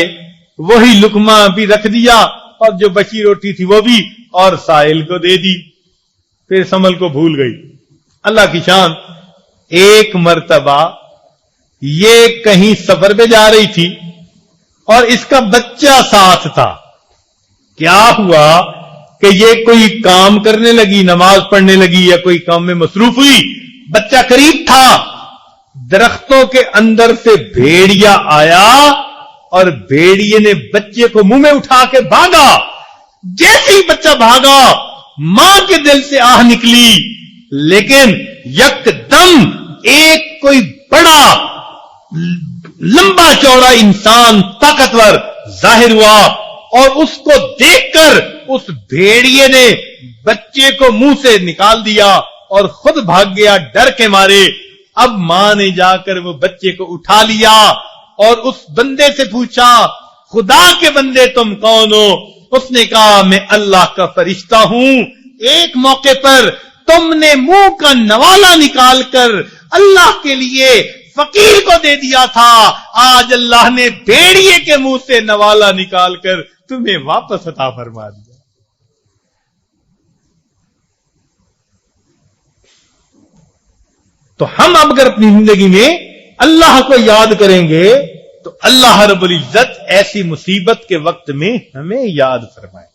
وہی لقمہ بھی رکھ دیا اور جو بچی روٹی تھی وہ بھی اور سائل کو دے دی، پھر سنبھل کو بھول گئی۔ اللہ کی شان، ایک مرتبہ یہ کہیں سفر پہ جا رہی تھی اور اس کا بچہ ساتھ تھا۔ کیا ہوا کہ یہ کوئی کام کرنے لگی، نماز پڑھنے لگی یا کوئی کام میں مصروف ہوئی، بچہ قریب تھا، درختوں کے اندر سے بھیڑیا آیا اور بھیڑیے نے بچے کو منہ میں اٹھا کے بھاگا۔ جیسے ہی بچہ بھاگا ماں کے دل سے آہ نکلی، لیکن یک دم ایک کوئی بڑا لمبا چوڑا انسان طاقتور ظاہر ہوا اور اس کو دیکھ کر اس بھیڑیے نے بچے کو منہ سے نکال دیا اور خود بھاگ گیا ڈر کے مارے۔ اب ماں نے جا کر وہ بچے کو اٹھا لیا اور اس بندے سے پوچھا، خدا کے بندے تم کون ہو؟ اس نے کہا میں اللہ کا فرشتہ ہوں، ایک موقع پر تم نے منہ کا نوالا نکال کر اللہ کے لیے فقیر کو دے دیا تھا، آج اللہ نے بھیڑیے کے منہ سے نوالا نکال کر تمہیں واپس عطا فرما دیا۔ تو ہم اب اگر اپنی زندگی میں اللہ کو یاد کریں گے تو اللہ رب العزت ایسی مصیبت کے وقت میں ہمیں یاد فرمائے۔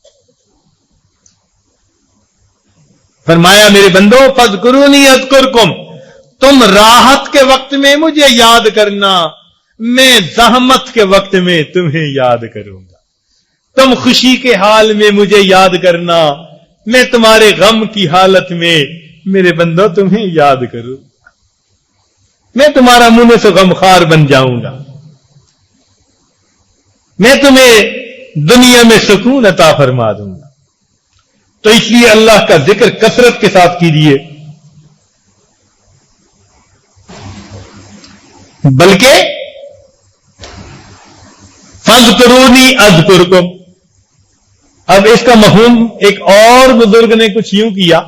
فرمایا میرے بندو فاذکرونی اذکرکم، تم راحت کے وقت میں مجھے یاد کرنا، میں زحمت کے وقت میں تمہیں یاد کروں گا۔ تم خوشی کے حال میں مجھے یاد کرنا، میں تمہارے غم کی حالت میں میرے بندو تمہیں یاد کروں، میں تمہارا منہ سے غمخوار بن جاؤں گا، میں تمہیں دنیا میں سکون عطا فرما دوں گا۔ تو اس لیے اللہ کا ذکر کثرت کے ساتھ کیجیے، بلکہ فاذکرونی اذکرکم۔ اب اس کا مفہوم ایک اور بزرگ نے کچھ یوں کیا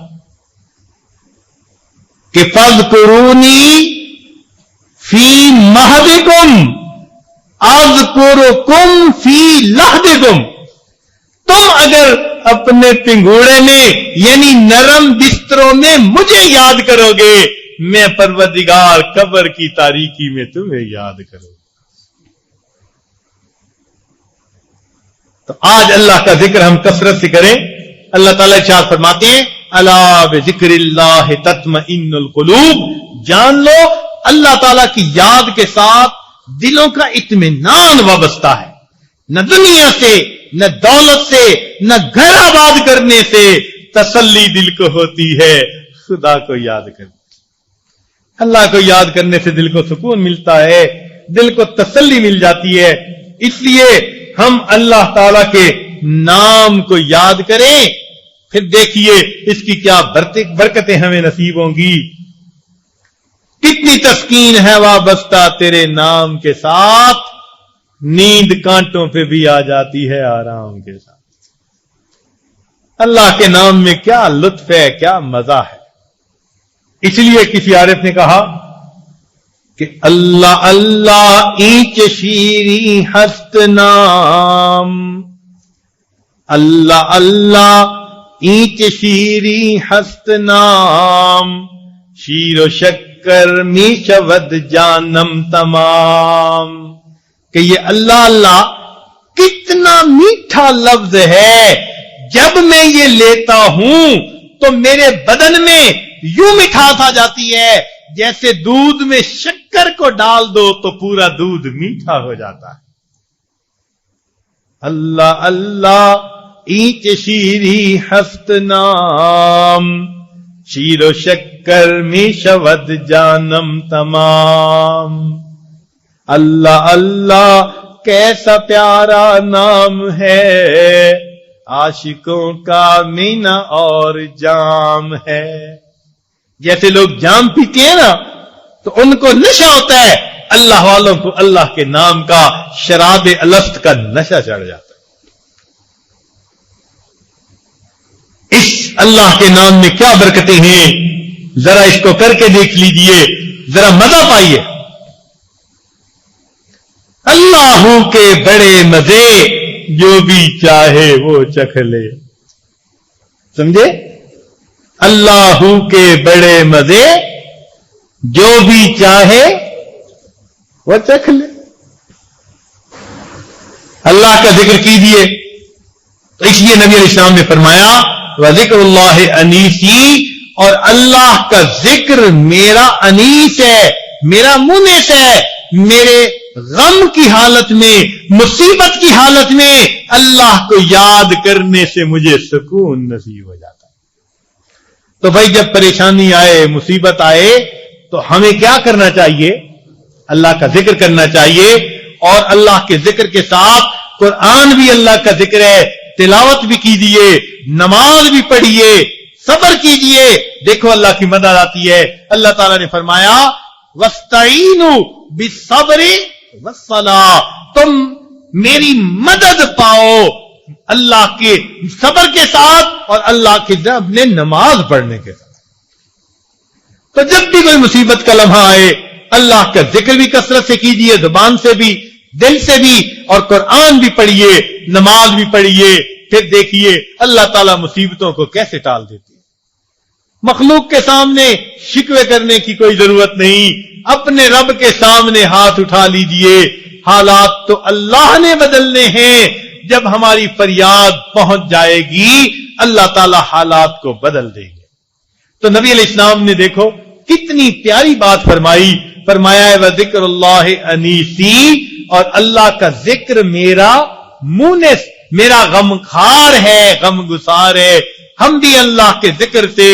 کہ فاذکرونی فی مہدکم اذکرکم فی لحدکم۔ تم اگر اپنے پنگوڑے میں یعنی نرم بستروں میں مجھے یاد کرو گے، میں پروردگار قبر کی تاریکی میں تمہیں یاد کروں گا۔ تو آج اللہ کا ذکر ہم کثرت سے کریں۔ اللہ تعالیٰ ارشاد فرماتے ہیں الا بذکر اللہ تطمئن القلوب، جان لو اللہ تعالیٰ کی یاد کے ساتھ دلوں کا اطمینان وابستہ ہے۔ نہ دنیا سے، نہ دولت سے، نہ گھر آباد کرنے سے تسلی دل کو ہوتی ہے، خدا کو یاد کرنے، اللہ کو یاد کرنے سے دل کو سکون ملتا ہے، دل کو تسلی مل جاتی ہے۔ اس لیے ہم اللہ تعالی کے نام کو یاد کریں، پھر دیکھیے اس کی کیا برکتیں ہمیں نصیب ہوں گی۔ کتنی تسکین ہے وابستہ تیرے نام کے ساتھ، نیند کانٹوں پہ بھی آ جاتی ہے آرام کے ساتھ۔ اللہ کے نام میں کیا لطف ہے، کیا مزہ ہے۔ اس لیے کسی عارف نے کہا کہ اللہ اللہ اینچ شیری ہست نام، اللہ اللہ اینچ شیری ہست نام، شیر و شکر می شود جانم تمام۔ کہ یہ اللہ اللہ کتنا میٹھا لفظ ہے، جب میں یہ لیتا ہوں تو میرے بدن میں یوں مٹھاس آ جاتی ہے جیسے دودھ میں شکر کو ڈال دو تو پورا دودھ میٹھا ہو جاتا ہے۔ اللہ اللہ اینچ شیری ہست نام، شیر و شکر می شود جانم تمام۔ اللہ اللہ کیسا پیارا نام ہے، عاشقوں کا مینا اور جام ہے۔ جیسے لوگ جام پیتے ہیں نا تو ان کو نشہ ہوتا ہے، اللہ والوں کو اللہ کے نام کا، شراب الست کا نشہ چڑھ جاتا ہے۔ اس اللہ کے نام میں کیا برکتیں ہیں، ذرا اس کو کر کے دیکھ لیجئے، ذرا مزہ پائیے۔ اللہ کے بڑے مزے، جو بھی چاہے وہ چکھ لے۔ سمجھے؟ اللہ کے بڑے مزے، جو بھی چاہے وہ چکھ لے۔ اللہ کا ذکر کیجئے۔ تو اس لیے نبی علیہ السلام نے فرمایا وذکر اللہ انیسی، اور اللہ کا ذکر میرا انیس ہے، میرا مونس ہے۔ میرے غم کی حالت میں، مصیبت کی حالت میں اللہ کو یاد کرنے سے مجھے سکون نصیب ہو جاتا ہے۔ تو بھائی جب پریشانی آئے، مصیبت آئے تو ہمیں کیا کرنا چاہیے؟ اللہ کا ذکر کرنا چاہیے، اور اللہ کے ذکر کے ساتھ قرآن بھی اللہ کا ذکر ہے، تلاوت بھی کیجیے، نماز بھی پڑھیے، صبر کیجیے، دیکھو اللہ کی مدد آتی ہے۔ اللہ تعالیٰ نے فرمایا وَاسْتَعِینُوا بِالصَّبْرِ وَالصَّلَاةِ، تم میری مدد پاؤ اللہ کے صبر کے ساتھ اور اللہ کے اپنے نماز پڑھنے کے ساتھ۔ تو جب بھی کوئی مصیبت کا لمحہ آئے اللہ کا ذکر بھی کثرت سے کیجئے، زبان سے بھی، دل سے بھی، اور قرآن بھی پڑھیے، نماز بھی پڑھیے، پھر دیکھیے اللہ تعالیٰ مصیبتوں کو کیسے ٹال دیتے ہیں۔ مخلوق کے سامنے شکوے کرنے کی کوئی ضرورت نہیں، اپنے رب کے سامنے ہاتھ اٹھا لیجئے، حالات تو اللہ نے بدلنے ہیں، جب ہماری فریاد پہنچ جائے گی اللہ تعالیٰ حالات کو بدل دیں گے۔ تو نبی علیہ السلام نے دیکھو کتنی پیاری بات فرمائی، فرمایا ہے وذکر اللہ انیسی، اور اللہ کا ذکر میرا مونس، میرا غمخوار ہے، غم گسار ہے۔ ہم بھی اللہ کے ذکر سے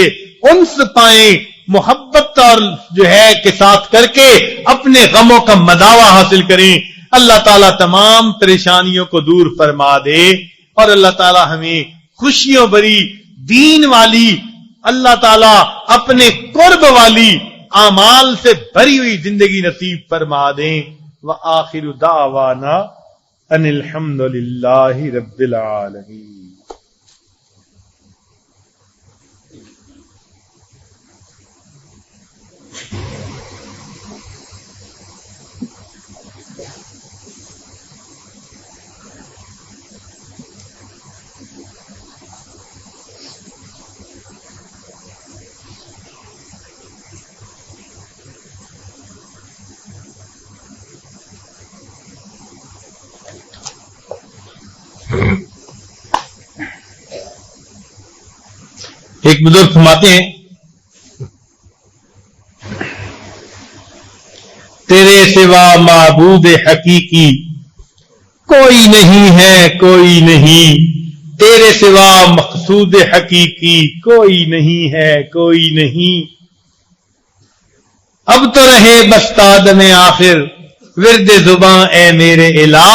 انس پائیں، محبت اور جو ہے کے ساتھ کر کے اپنے غموں کا مداوع حاصل کریں، اللہ تعالیٰ تمام پریشانیوں کو دور فرما دے، اور اللہ تعالیٰ ہمیں خوشیوں بری، دین والی، اللہ تعالیٰ اپنے قرب والی اعمال سے بھری ہوئی زندگی نصیب فرما دیں۔ وآخر دعوانا ان الحمد للہ رب العالمین۔ ایک بزرگ فرماتے ہیں تیرے سوا معبود حقیقی کوئی نہیں ہے، کوئی نہیں، تیرے سوا مقصود حقیقی کوئی نہیں ہے، کوئی نہیں۔ اب تو رہے بس تادم آخر ورد زباں اے میرے الہ،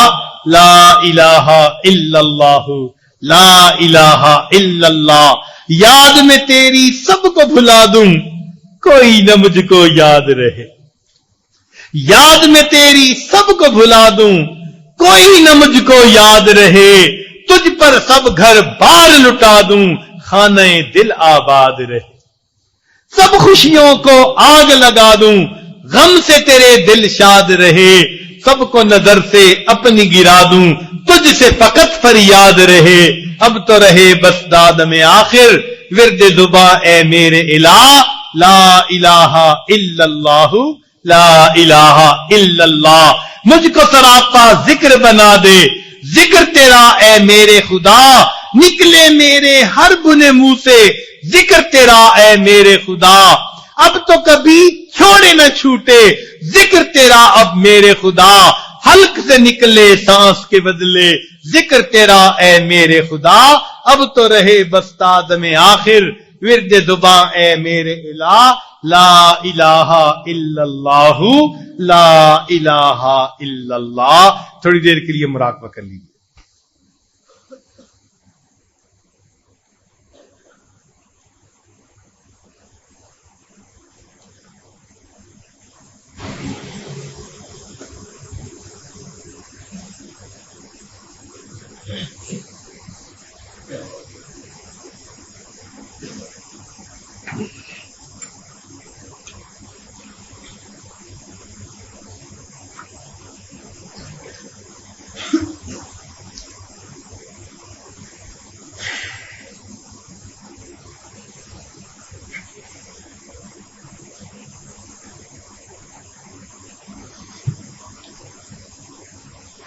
لا الہ الا اللہ، لا الہ الا اللہ۔ یاد میں تیری سب کو بھلا دوں کوئی نہ مجھ کو یاد رہے، یاد میں تیری سب کو بھلا دوں کوئی نہ مجھ کو یاد رہے، تجھ پر سب گھر بار لٹا دوں خانہ دل آباد رہے، سب خوشیوں کو آگ لگا دوں غم سے تیرے دل شاد رہے، سب کو نظر سے اپنی گرا دوں تجھ سے فقط فریاد رہے۔ اب تو رہے بس داد میں آخر ورد زباں اے میرے الہ، لا الہ الا اللہ، لا الہ الا اللہ۔ مجھ کو سراپا ذکر بنا دے، ذکر تیرا اے میرے خدا، نکلے میرے ہر بنے منہ سے ذکر تیرا اے میرے خدا، اب تو کبھی چھوڑے نہ چھوٹے ذکر تیرا اب میرے خدا، حلق سے نکلے سانس کے بدلے ذکر تیرا اے میرے خدا، اب تو رہے بس تاد میں آخر ورد زباں اے میرے الہ، لا الہ الا اللہ، لا الہ الا اللہ۔ تھوڑی دیر کے لیے مراقبہ کر لیجیے۔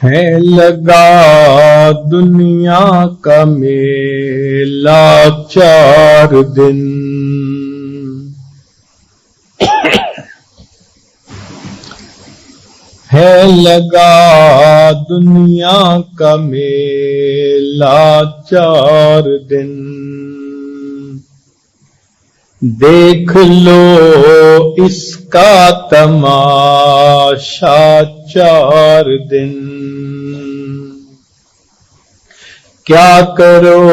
ہے لگا دنیا کا میلہ 4 دن، ہے لگا دنیا کا میلہ 4 دن، دیکھ لو اس کا تماشا 4 دن، کیا کرو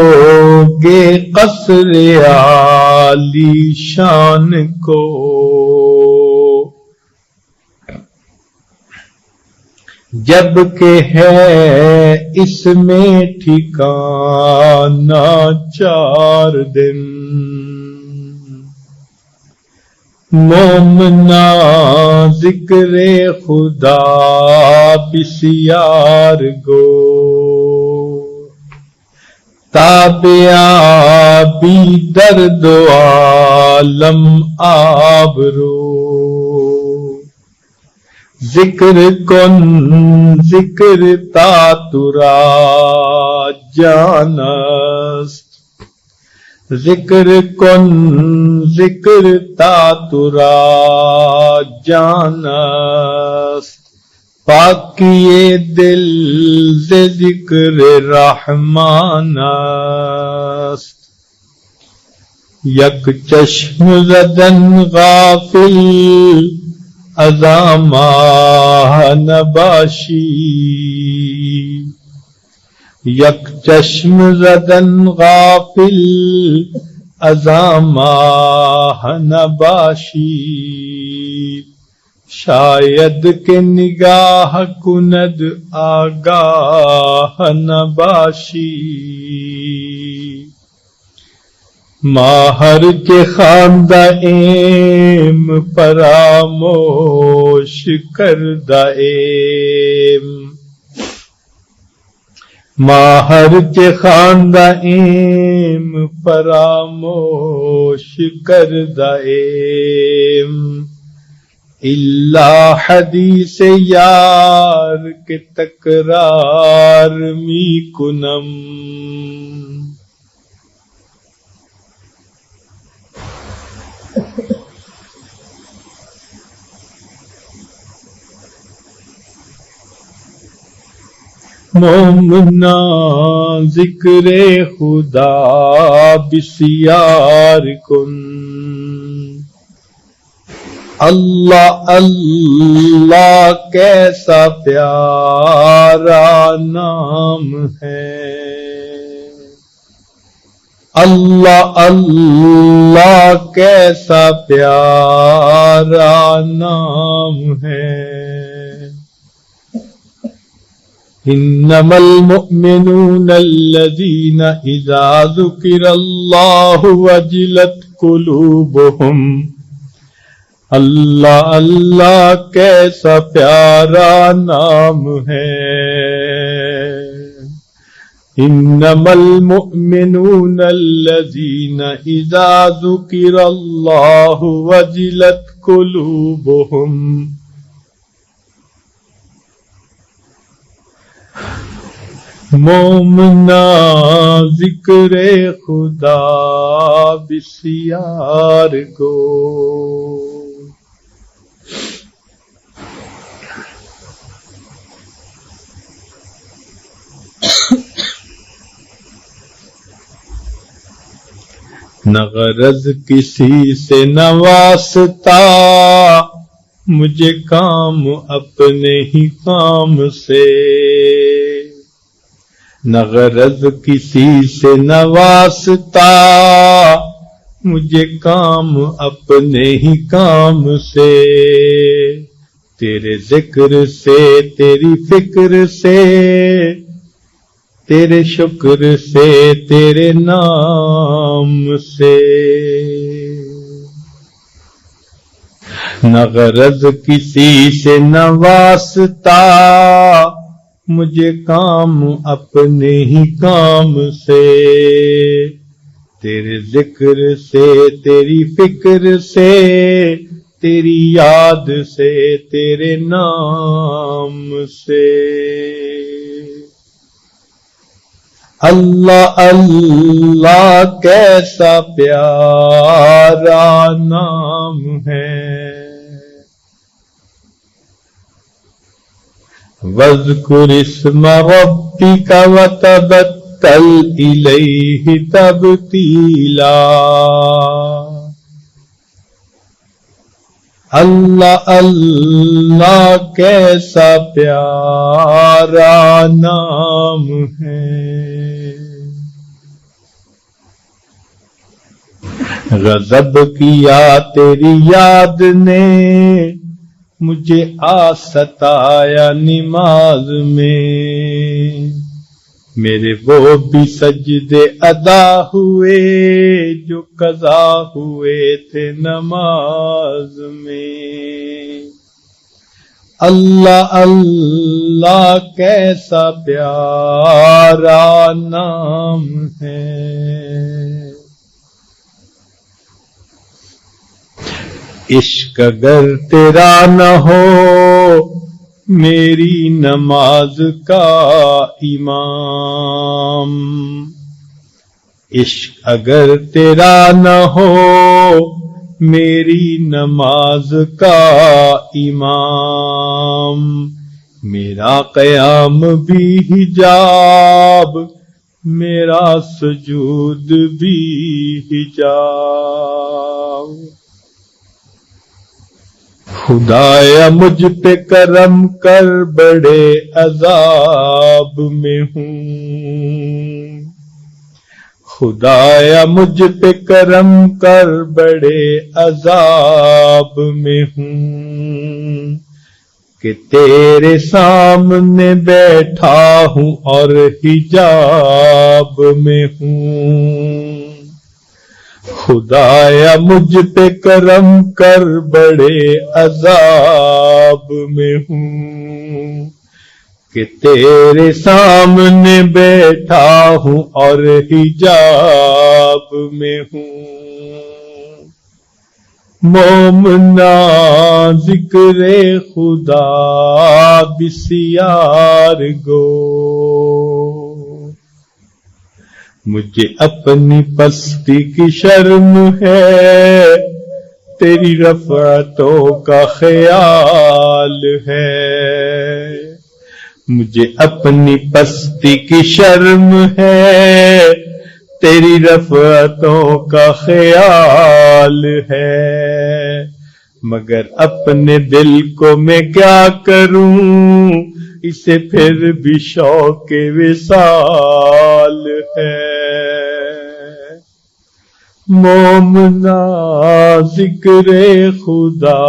گے قصر عالی شان کو، جب کہ ہے اس میں ٹھکانہ 4 دن، مومنا ذکر خدا بسیار گو تابعہ بی درد و عالم آبرو ذکر کن ذکر تا ترا جانست ذکر کن ذکر تا ترا جانست پاکی دل سے ذکر رحمان است یک چشم زدن غافل ازاماہ نباشی یک چشم زدن غافل ازاماہ نباشی شاید کہ نگاہ کند آگاہ نباشی ماہر کے خواندہ ایم فراموش کردہ ایم ماہر کے خواندہ ایم فراموش کردہ ایم اللہ حدیث یار کے تکرار می کنم مومنا ذکر خدا بسیار کن اللہ اللہ کیسا پیارا نام ہے اللہ اللہ کیسا پیارا نام ہے انما المؤمنون الذين اذا ذكر الله وجلت قلوبهم اللہ اللہ کیسا پیارا نام ہے انما المؤمنون الذين اذا ذكر الله وجلت قلوبهم مومنا ذکر خدا بسیار گو نہ غرض کسی سے نہ واسطہ مجھے کام اپنے ہی کام سے نہ غرض کسی سے نہ واسطہ مجھے کام اپنے ہی کام سے تیرے ذکر سے تیری فکر سے تیرے شکر سے تیرے نام سے نہ غرض کسی سے نہ واسطہ مجھے کام اپنے ہی کام سے تیرے ذکر سے تیری فکر سے تیری یاد سے تیرے نام سے اللہ اللہ کیسا پیارا نام ہے وَاذْكُرِ اسْمَ رَبِّكَ وَتَبَتَّلْ إِلَيْهِ تَبْتِيلًا اللہ اللہ کیسا پیارا نام ہے غضب کیا تیری یاد نے مجھے ستایا نماز میں میرے وہ بھی سجدے ادا ہوئے جو قضا ہوئے تھے نماز میں۔ اللہ اللہ کیسا پیارا نام ہے، عشق اگر تیرا نہ ہو میری نماز کا امام، عشق اگر تیرا نہ ہو میری نماز کا امام، میرا قیام بھی حجاب میرا سجود بھی حجاب۔ خدایا مجھ پہ کرم کر بڑے عذاب میں ہوں، خدایا مجھ پہ کرم کر بڑے عذاب میں ہوں، کہ تیرے سامنے بیٹھا ہوں اور حجاب میں ہوں۔ خدایا مجھ پہ کرم کر بڑے عذاب میں ہوں، کہ تیرے سامنے بیٹھا ہوں اور حجاب میں ہوں۔ مومنا ذکر خدا بسیار گو، مجھے اپنی پستی کی شرم ہے تیری رفعتوں کا خیال ہے، مجھے اپنی پستی کی شرم ہے تیری رفعتوں کا خیال ہے، مگر اپنے دل کو میں کیا کروں اسے پھر بھی شوق وصال ہے۔ مومنا ذکر خدا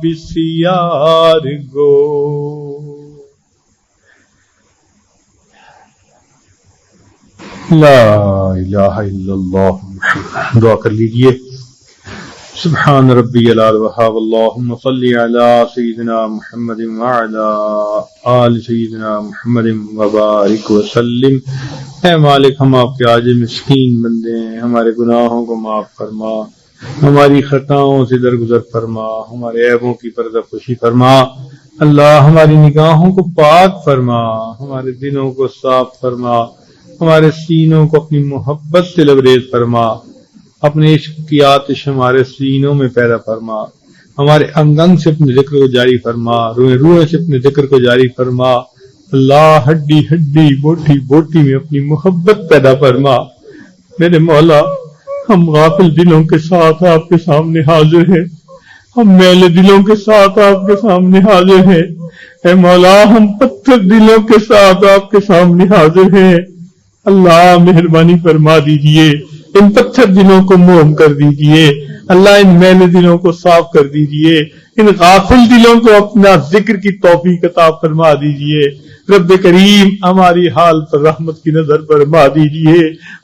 بسیار گو، لا الہ الا اللہ۔ دعا کر لیجئے۔ سبحان ربی العلی اللہم صلی علی سیدنا محمد وعلی آل سیدنا محمد وبارک وسلم۔ اے مالک، ہم آپ کے عاجز مسکین بندے ہیں، ہمارے گناہوں کو معاف فرما، ہماری خطاؤں سے درگزر فرما، ہمارے عیبوں کی پردہ پوشی فرما۔ اللہ ہماری نگاہوں کو پاک فرما، ہمارے دلوں کو صاف فرما، ہمارے سینوں کو اپنی محبت سے لبریز فرما، اپنے عشق کی آتش ہمارے سینوں میں پیدا فرما، ہمارے انگ انگ سے اپنے ذکر کو جاری فرما، روح روح سے اپنے ذکر کو جاری فرما۔ اللہ ہڈی ہڈی بوٹی بوٹی میں اپنی محبت پیدا فرما۔ میرے مولا، ہم غافل دلوں کے ساتھ آپ کے سامنے حاضر ہیں، ہم میلے دلوں کے ساتھ آپ کے سامنے حاضر ہیں۔ اے مولا، ہم پتھر دلوں کے ساتھ آپ کے سامنے حاضر ہیں۔ اللہ مہربانی فرما دیجئے، ان پتھر دلوں کو موم کر دیجئے، اللہ ان میلے دلوں کو صاف کر دیجئے، ان غافل دلوں کو اپنا ذکر کی توفیق عطا فرما دیجئے۔ رب کریم، ہماری حال پر رحمت کی نظر فرما دیجئے۔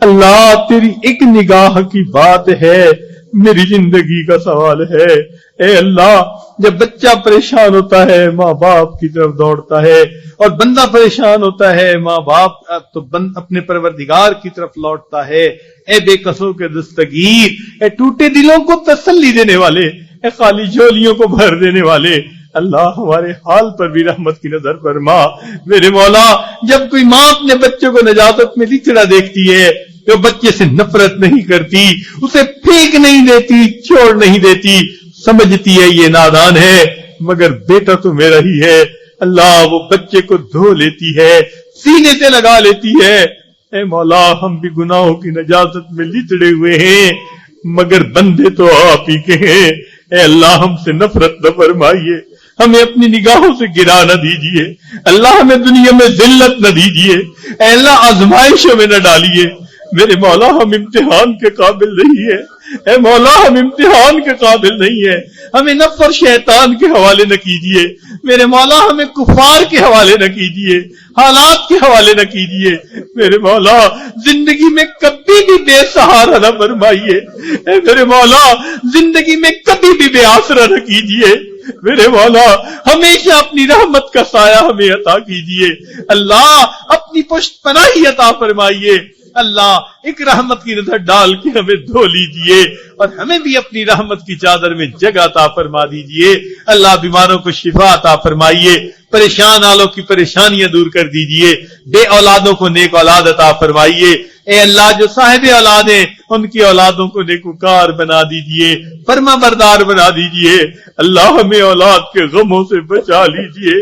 اللہ، تیری ایک نگاہ کی بات ہے، میری زندگی کا سوال ہے۔ اے اللہ، جب بچہ پریشان ہوتا ہے ماں باپ کی طرف دوڑتا ہے، اور بندہ پریشان ہوتا ہے ماں باپ تو اپنے پروردگار کی طرف لوٹتا ہے۔ اے بے قصوں کے دستگیر، اے ٹوٹے دلوں کو تسلی دینے والے، اے خالی جھولیوں کو بھر دینے والے، اللہ ہمارے حال پر بھی رحمت کی نظر فرما۔ میرے مولا، جب کوئی ماں اپنے بچوں کو نجاست میں لچڑا دیکھتی ہے، جو بچے سے نفرت نہیں کرتی، اسے پھینک نہیں دیتی، چھوڑ نہیں دیتی، سمجھتی ہے یہ نادان ہے، مگر بیٹا تو میرا ہی ہے۔ اللہ، وہ بچے کو دھو لیتی ہے، سینے سے لگا لیتی ہے۔ اے مولا، ہم بھی گناہوں کی نجاست میں لچڑے ہوئے ہیں، مگر بندے تو آپ ہی کے ہیں۔ اے اللہ، ہم سے نفرت نہ فرمائیے، ہمیں اپنی نگاہوں سے گرا نہ دیجیے۔ اللہ، ہمیں دنیا میں ذلت نہ دیجیے۔ اے اللہ، آزمائشوں میں نہ ڈالیے۔ میرے مولا ہم امتحان کے قابل نہیں ہیں، اے مولا ہم امتحان کے قابل نہیں ہیں، ہمیں نفس اور شیطان کے حوالے نہ کیجیے، میرے مولا ہمیں کفار کے حوالے نہ کیجیے، حالات کے حوالے نہ کیجیے، میرے مولا زندگی میں کبھی بھی بے سہارا نہ فرمائیے، اے میرے مولا زندگی میں کبھی بھی بے آسرا نہ کیجیے، میرے مولا ہمیشہ اپنی رحمت کا سایہ ہمیں عطا کیجیے، اللہ اپنی پشت پناہی عطا فرمائیے، اللہ ایک رحمت کی نظر ڈال کے ہمیں دھو لیجئے اور ہمیں بھی اپنی رحمت کی چادر میں جگہ عطا فرما دیجئے، اللہ بیماروں کو شفا عطا فرمائیے، پریشان والوں کی پریشانیاں دور کر دیجئے، بے اولادوں کو نیک اولاد عطا فرمائیے، اے اللہ جو صاحب اولاد ہیں ان کی اولادوں کو نیکوکار بنا دیجئے، فرما بردار بنا دیجئے، اللہ ہمیں اولاد کے غموں سے بچا لیجئے،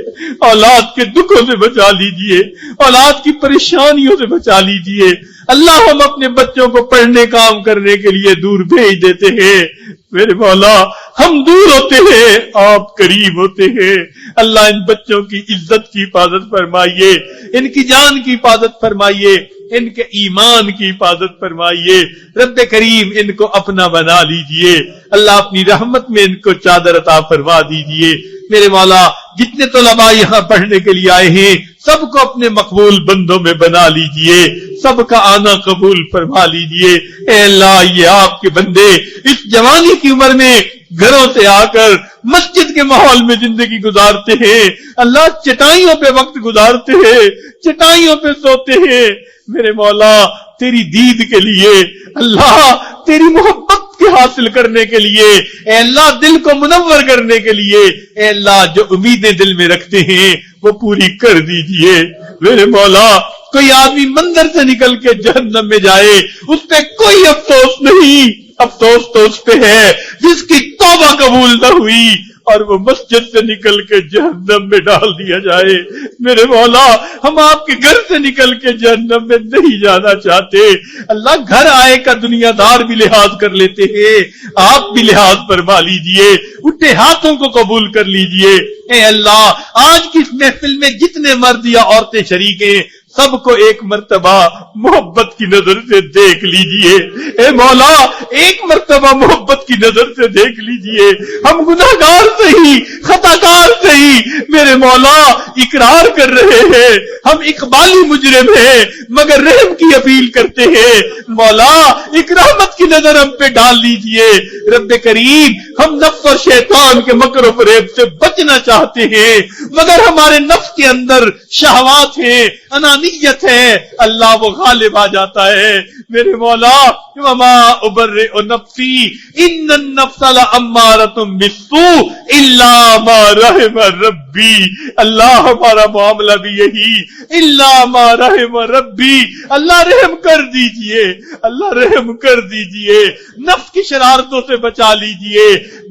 اولاد کے دکھوں سے بچا لیجئے، اولاد کی پریشانیوں سے بچا لیجئے، اللہ ہم اپنے بچوں کو پڑھنے کام کرنے کے لیے دور بھیج دیتے ہیں، میرے مولا ہم دور ہوتے ہیں آپ قریب ہوتے ہیں، اللہ ان بچوں کی عزت کی حفاظت فرمائیے، ان کی جان کی حفاظت فرمائیے، ان کے ایمان کی حفاظت فرمائیے، رب کریم ان کو اپنا بنا لیجئے، اللہ اپنی رحمت میں ان کو چادر عطا فرما دیجئے، میرے مولا جتنے طلباء یہاں پڑھنے کے لیے آئے ہیں سب کو اپنے مقبول بندوں میں بنا لیجئے، سب کا آنا قبول فرما لیجئے، اے اللہ یہ آپ کے بندے اس جوانی کی عمر میں گھروں سے آ کر مسجد کے ماحول میں زندگی گزارتے ہیں، اللہ چٹائیوں پہ وقت گزارتے ہیں، چٹائیوں پہ سوتے ہیں، میرے مولا تیری دید کے لیے، اللہ تیری محبت کے حاصل کرنے کے لیے، اے اللہ دل کو منور کرنے کے لیے، اے اللہ جو امیدیں دل میں رکھتے ہیں وہ پوری کر دیجئے، میرے مولا کوئی آدمی مندر سے نکل کے جہنم میں جائے اس پہ کوئی افسوس نہیں، افسوس تو اس پہ ہے جس کی توبہ قبول نہ ہوئی اور وہ مسجد سے نکل کے جہنم میں ڈال دیا جائے، میرے مولا ہم آپ کے گھر سے نکل کے جہنم میں نہیں جانا چاہتے، اللہ گھر آئے کا دنیا دار بھی لحاظ کر لیتے ہیں، آپ بھی لحاظ فرما لیجئے، اٹھے ہاتھوں کو قبول کر لیجئے، اے اللہ آج کی اس محفل میں جتنے مرد یا عورتیں شریک ہیں سب کو ایک مرتبہ محبت کی نظر سے دیکھ لیجئے، اے مولا ایک مرتبہ محبت کی نظر سے دیکھ لیجئے، ہم گناہگار صحیح خطاکار صحیح میرے مولا اقرار کر رہے ہیں، ہم اقبالی مجرم ہیں مگر رحم کی اپیل کرتے ہیں، مولا ایک رحمت کی نظر ہم پہ ڈال لیجئے، رب کریم ہم نفس اور شیطان کے مکر و فریب سے بچنا چاہتے ہیں مگر ہمارے نفس کے اندر شہوات ہیں، انانیت ہے، اللہ وہ غالب آ جاتا ہے، میرے مولا وما ابرئ نفسی ان النفس لامارۃ بالسوء الا ما رحم ربی، اللہ ہمارا معاملہ بھی یہی، الا ما رحم ربی، اللہ رحم کر دیجئے، اللہ رحم کر دیجئے، نفس کی شرارتوں سے بچا لیجئے،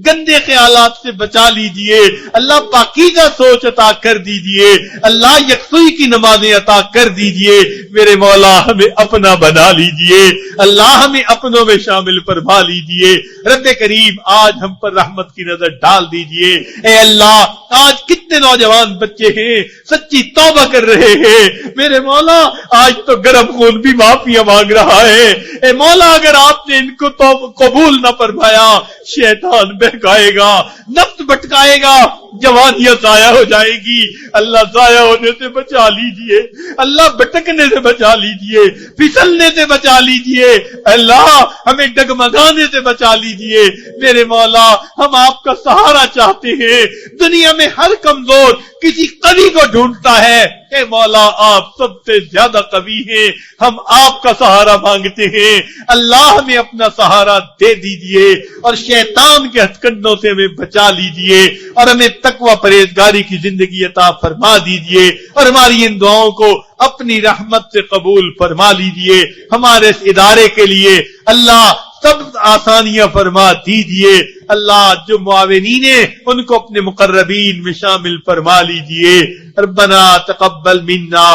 گندے خیالات سے بچا لیجئے، اللہ پاکیزہ سوچ عطا کر دیجئے، اللہ یکسوئی کی نمازیں عطا کر دیجئے، میرے مولا ہمیں اپنا بنا لیجئے، اللہ ہمیں اپنوں میں شامل فرما لیجئے، رب کریم آج ہم پر رحمت کی نظر ڈال دیجئے، اے اللہ آج کتنے نوجوان بچے ہیں سچی توبہ کر رہے ہیں، میرے مولا آج تو گرم خون بھی معافیاں مانگ رہا ہے، اے مولا اگر آپ نے ان کو تو قبول نہ فرمایا شیطان بہکائے گا، نفس بھٹکائے گا، جوانیاں ضائع ہو جائے گی، اللہ ضائع ہونے سے بچا لیجئے، اللہ بھٹکنے سے بچا لیجئے، پھسلنے سے بچا لیجئے، اللہ ہمیں ڈگمگانے سے بچا لیجئے، میرے مولا ہم آپ کا سہارا چاہتے ہیں، دنیا میں ہر کمزور کسی قوی کو ڈھونڈتا ہے، اے مولا آپ سب سے زیادہ قوی ہیں، ہم آپ کا سہارا مانگتے ہیں، اللہ ہمیں اپنا سہارا دے دیجئے اور شیطان کے ہتھکنڈوں سے ہمیں بچا لیجئے اور ہمیں تقوی پرہیزگاری کی زندگی عطا فرما دیجئے اور ہماری ان دعاؤں کو اپنی رحمت سے قبول فرما لیجئے، ہمارے اس ادارے کے لیے اللہ سب آسانیاں فرما دیجئے، اللہ جو معاونین ہیں ان کو اپنے مقربین میں شامل فرما لیجئے، ربنا تقبل منا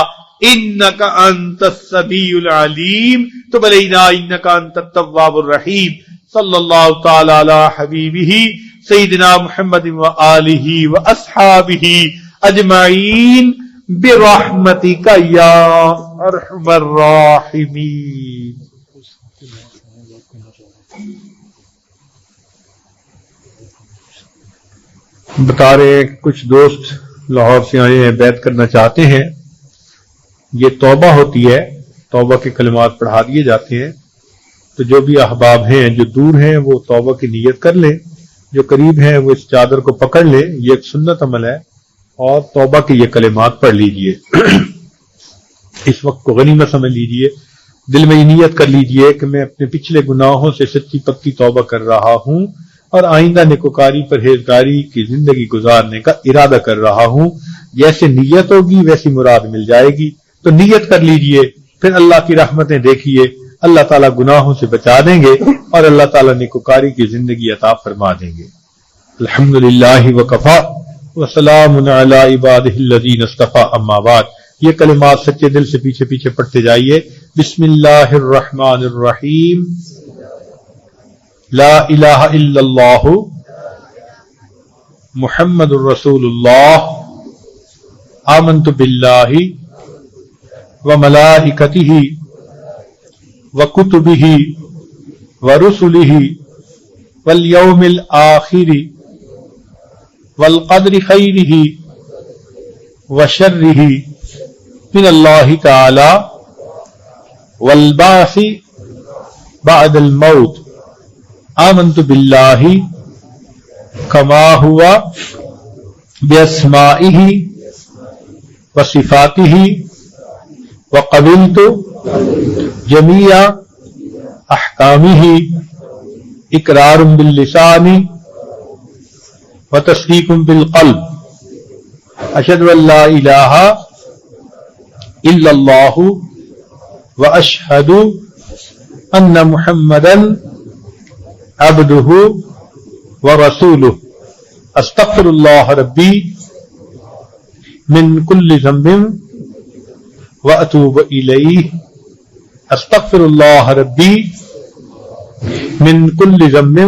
انک انت السمیع العلیم تب علینا انک انت التواب الرحیم، صلی اللہ تعالی علی حبیبہ سیدنا محمد وآلہ واصحابہ اجمعین برحمتک یا ارحم الراحمین۔ بتا رہے ہیں کہ کچھ دوست لاہور سے آئے ہیں، بیعت کرنا چاہتے ہیں. یہ توبہ ہوتی ہے، توبہ کے کلمات پڑھا دیے جاتے ہیں. تو جو بھی احباب ہیں جو دور ہیں وہ توبہ کی نیت کر لیں، جو قریب ہیں وہ اس چادر کو پکڑ لیں. یہ ایک سنت عمل ہے اور توبہ کے یہ کلمات پڑھ لیجئے. اس وقت کو غنیمت سمجھ لیجئے، دل میں یہ نیت کر لیجئے کہ میں اپنے پچھلے گناہوں سے سچی پکی توبہ کر رہا ہوں اور آئندہ نیکوکاری پرہیزگاری کی زندگی گزارنے کا ارادہ کر رہا ہوں. جیسے نیت ہوگی ویسی مراد مل جائے گی. تو نیت کر لیجئے، پھر اللہ کی رحمتیں دیکھیے، اللہ تعالیٰ گناہوں سے بچا دیں گے اور اللہ تعالیٰ نیکوکاری کی زندگی عطا فرما دیں گے. الحمدللہ وکفا وسلام علی عبادہ الذین اصطفی، اما بعد. یہ کلمات سچے دل سے پیچھے پیچھے پڑھتے جائیے. بسم اللہ الرحمن الرحیم. لا الہ الا اللہ محمد الرسول اللہ. آمنت باللہ وملائکتہ وکتبہ ورسلہ والیوم الآخر والقدر خیرہ وشرہ من اللہ تعالی والبعث بعد الموت. آمنت باللہ کما ہوا باسمائہ وصفاتہ وقبلت جمیع احکامہ اقرار باللسان وتصدیق بالقلب. اشہد ان لا الہ الا اللہ واشہد ان محمدا عبدہ ورسولہ. استغفر اللہ ربی من کل ذنب واتوب الیہ. استغفر اللہ ربی من کل ذنب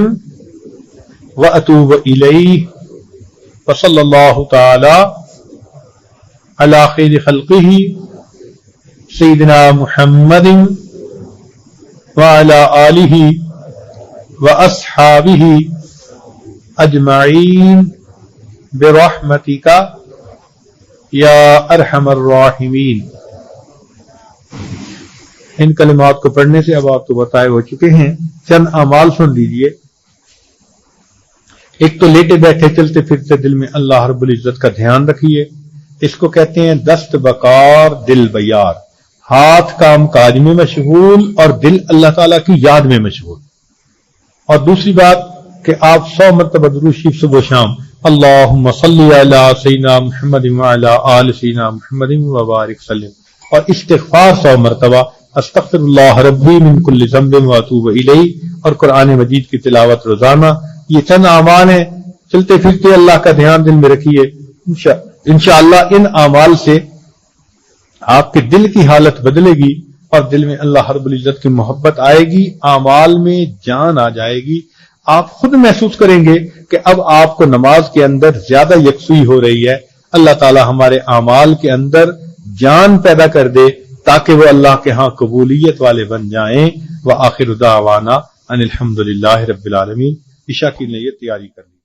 واتوب الیہ. وصلی اللہ تعالی علی خیر خلقہ سیدنا محمد وعلی آلہ واصحابہ اجمعین برحمتک یا ارحم الراحمین. ان کلمات کو پڑھنے سے اب آپ تو بتائے ہو چکے ہیں. چند اعمال سن لیجئے. ایک تو لیٹے بیٹھے چلتے پھرتے دل میں اللہ رب العزت کا دھیان رکھیے. اس کو کہتے ہیں دست بکار دل بیار. ہاتھ کام کاج میں مشغول اور دل اللہ تعالیٰ کی یاد میں مشغول. اور دوسری بات کہ آپ 100 مرتبہ درود شریف صبح و شام اللہم صلی علی سیدنا محمد وعلی آل سیدنا محمد وبارک وسلم، اور استغفار 100 مرتبہ استغفر اللہ ربی من کل ذنب واتوب الیہ، اور قرآن مجید کی تلاوت روزانہ. یہ چند اعمال ہیں. چلتے پھرتے اللہ کا دھیان دل میں رکھیے. انشاءاللہ ان اعمال سے آپ کے دل کی حالت بدلے گی اور دل میں اللہ رب العزت کی محبت آئے گی، اعمال میں جان آ جائے گی. آپ خود محسوس کریں گے کہ اب آپ کو نماز کے اندر زیادہ یکسوئی ہو رہی ہے. اللہ تعالی ہمارے اعمال کے اندر جان پیدا کر دے تاکہ وہ اللہ کے ہاں قبولیت والے بن جائیں. وآخر دعوانا ان الحمدللہ رب العالمین. عشاء کی نیت تیاری کر لی.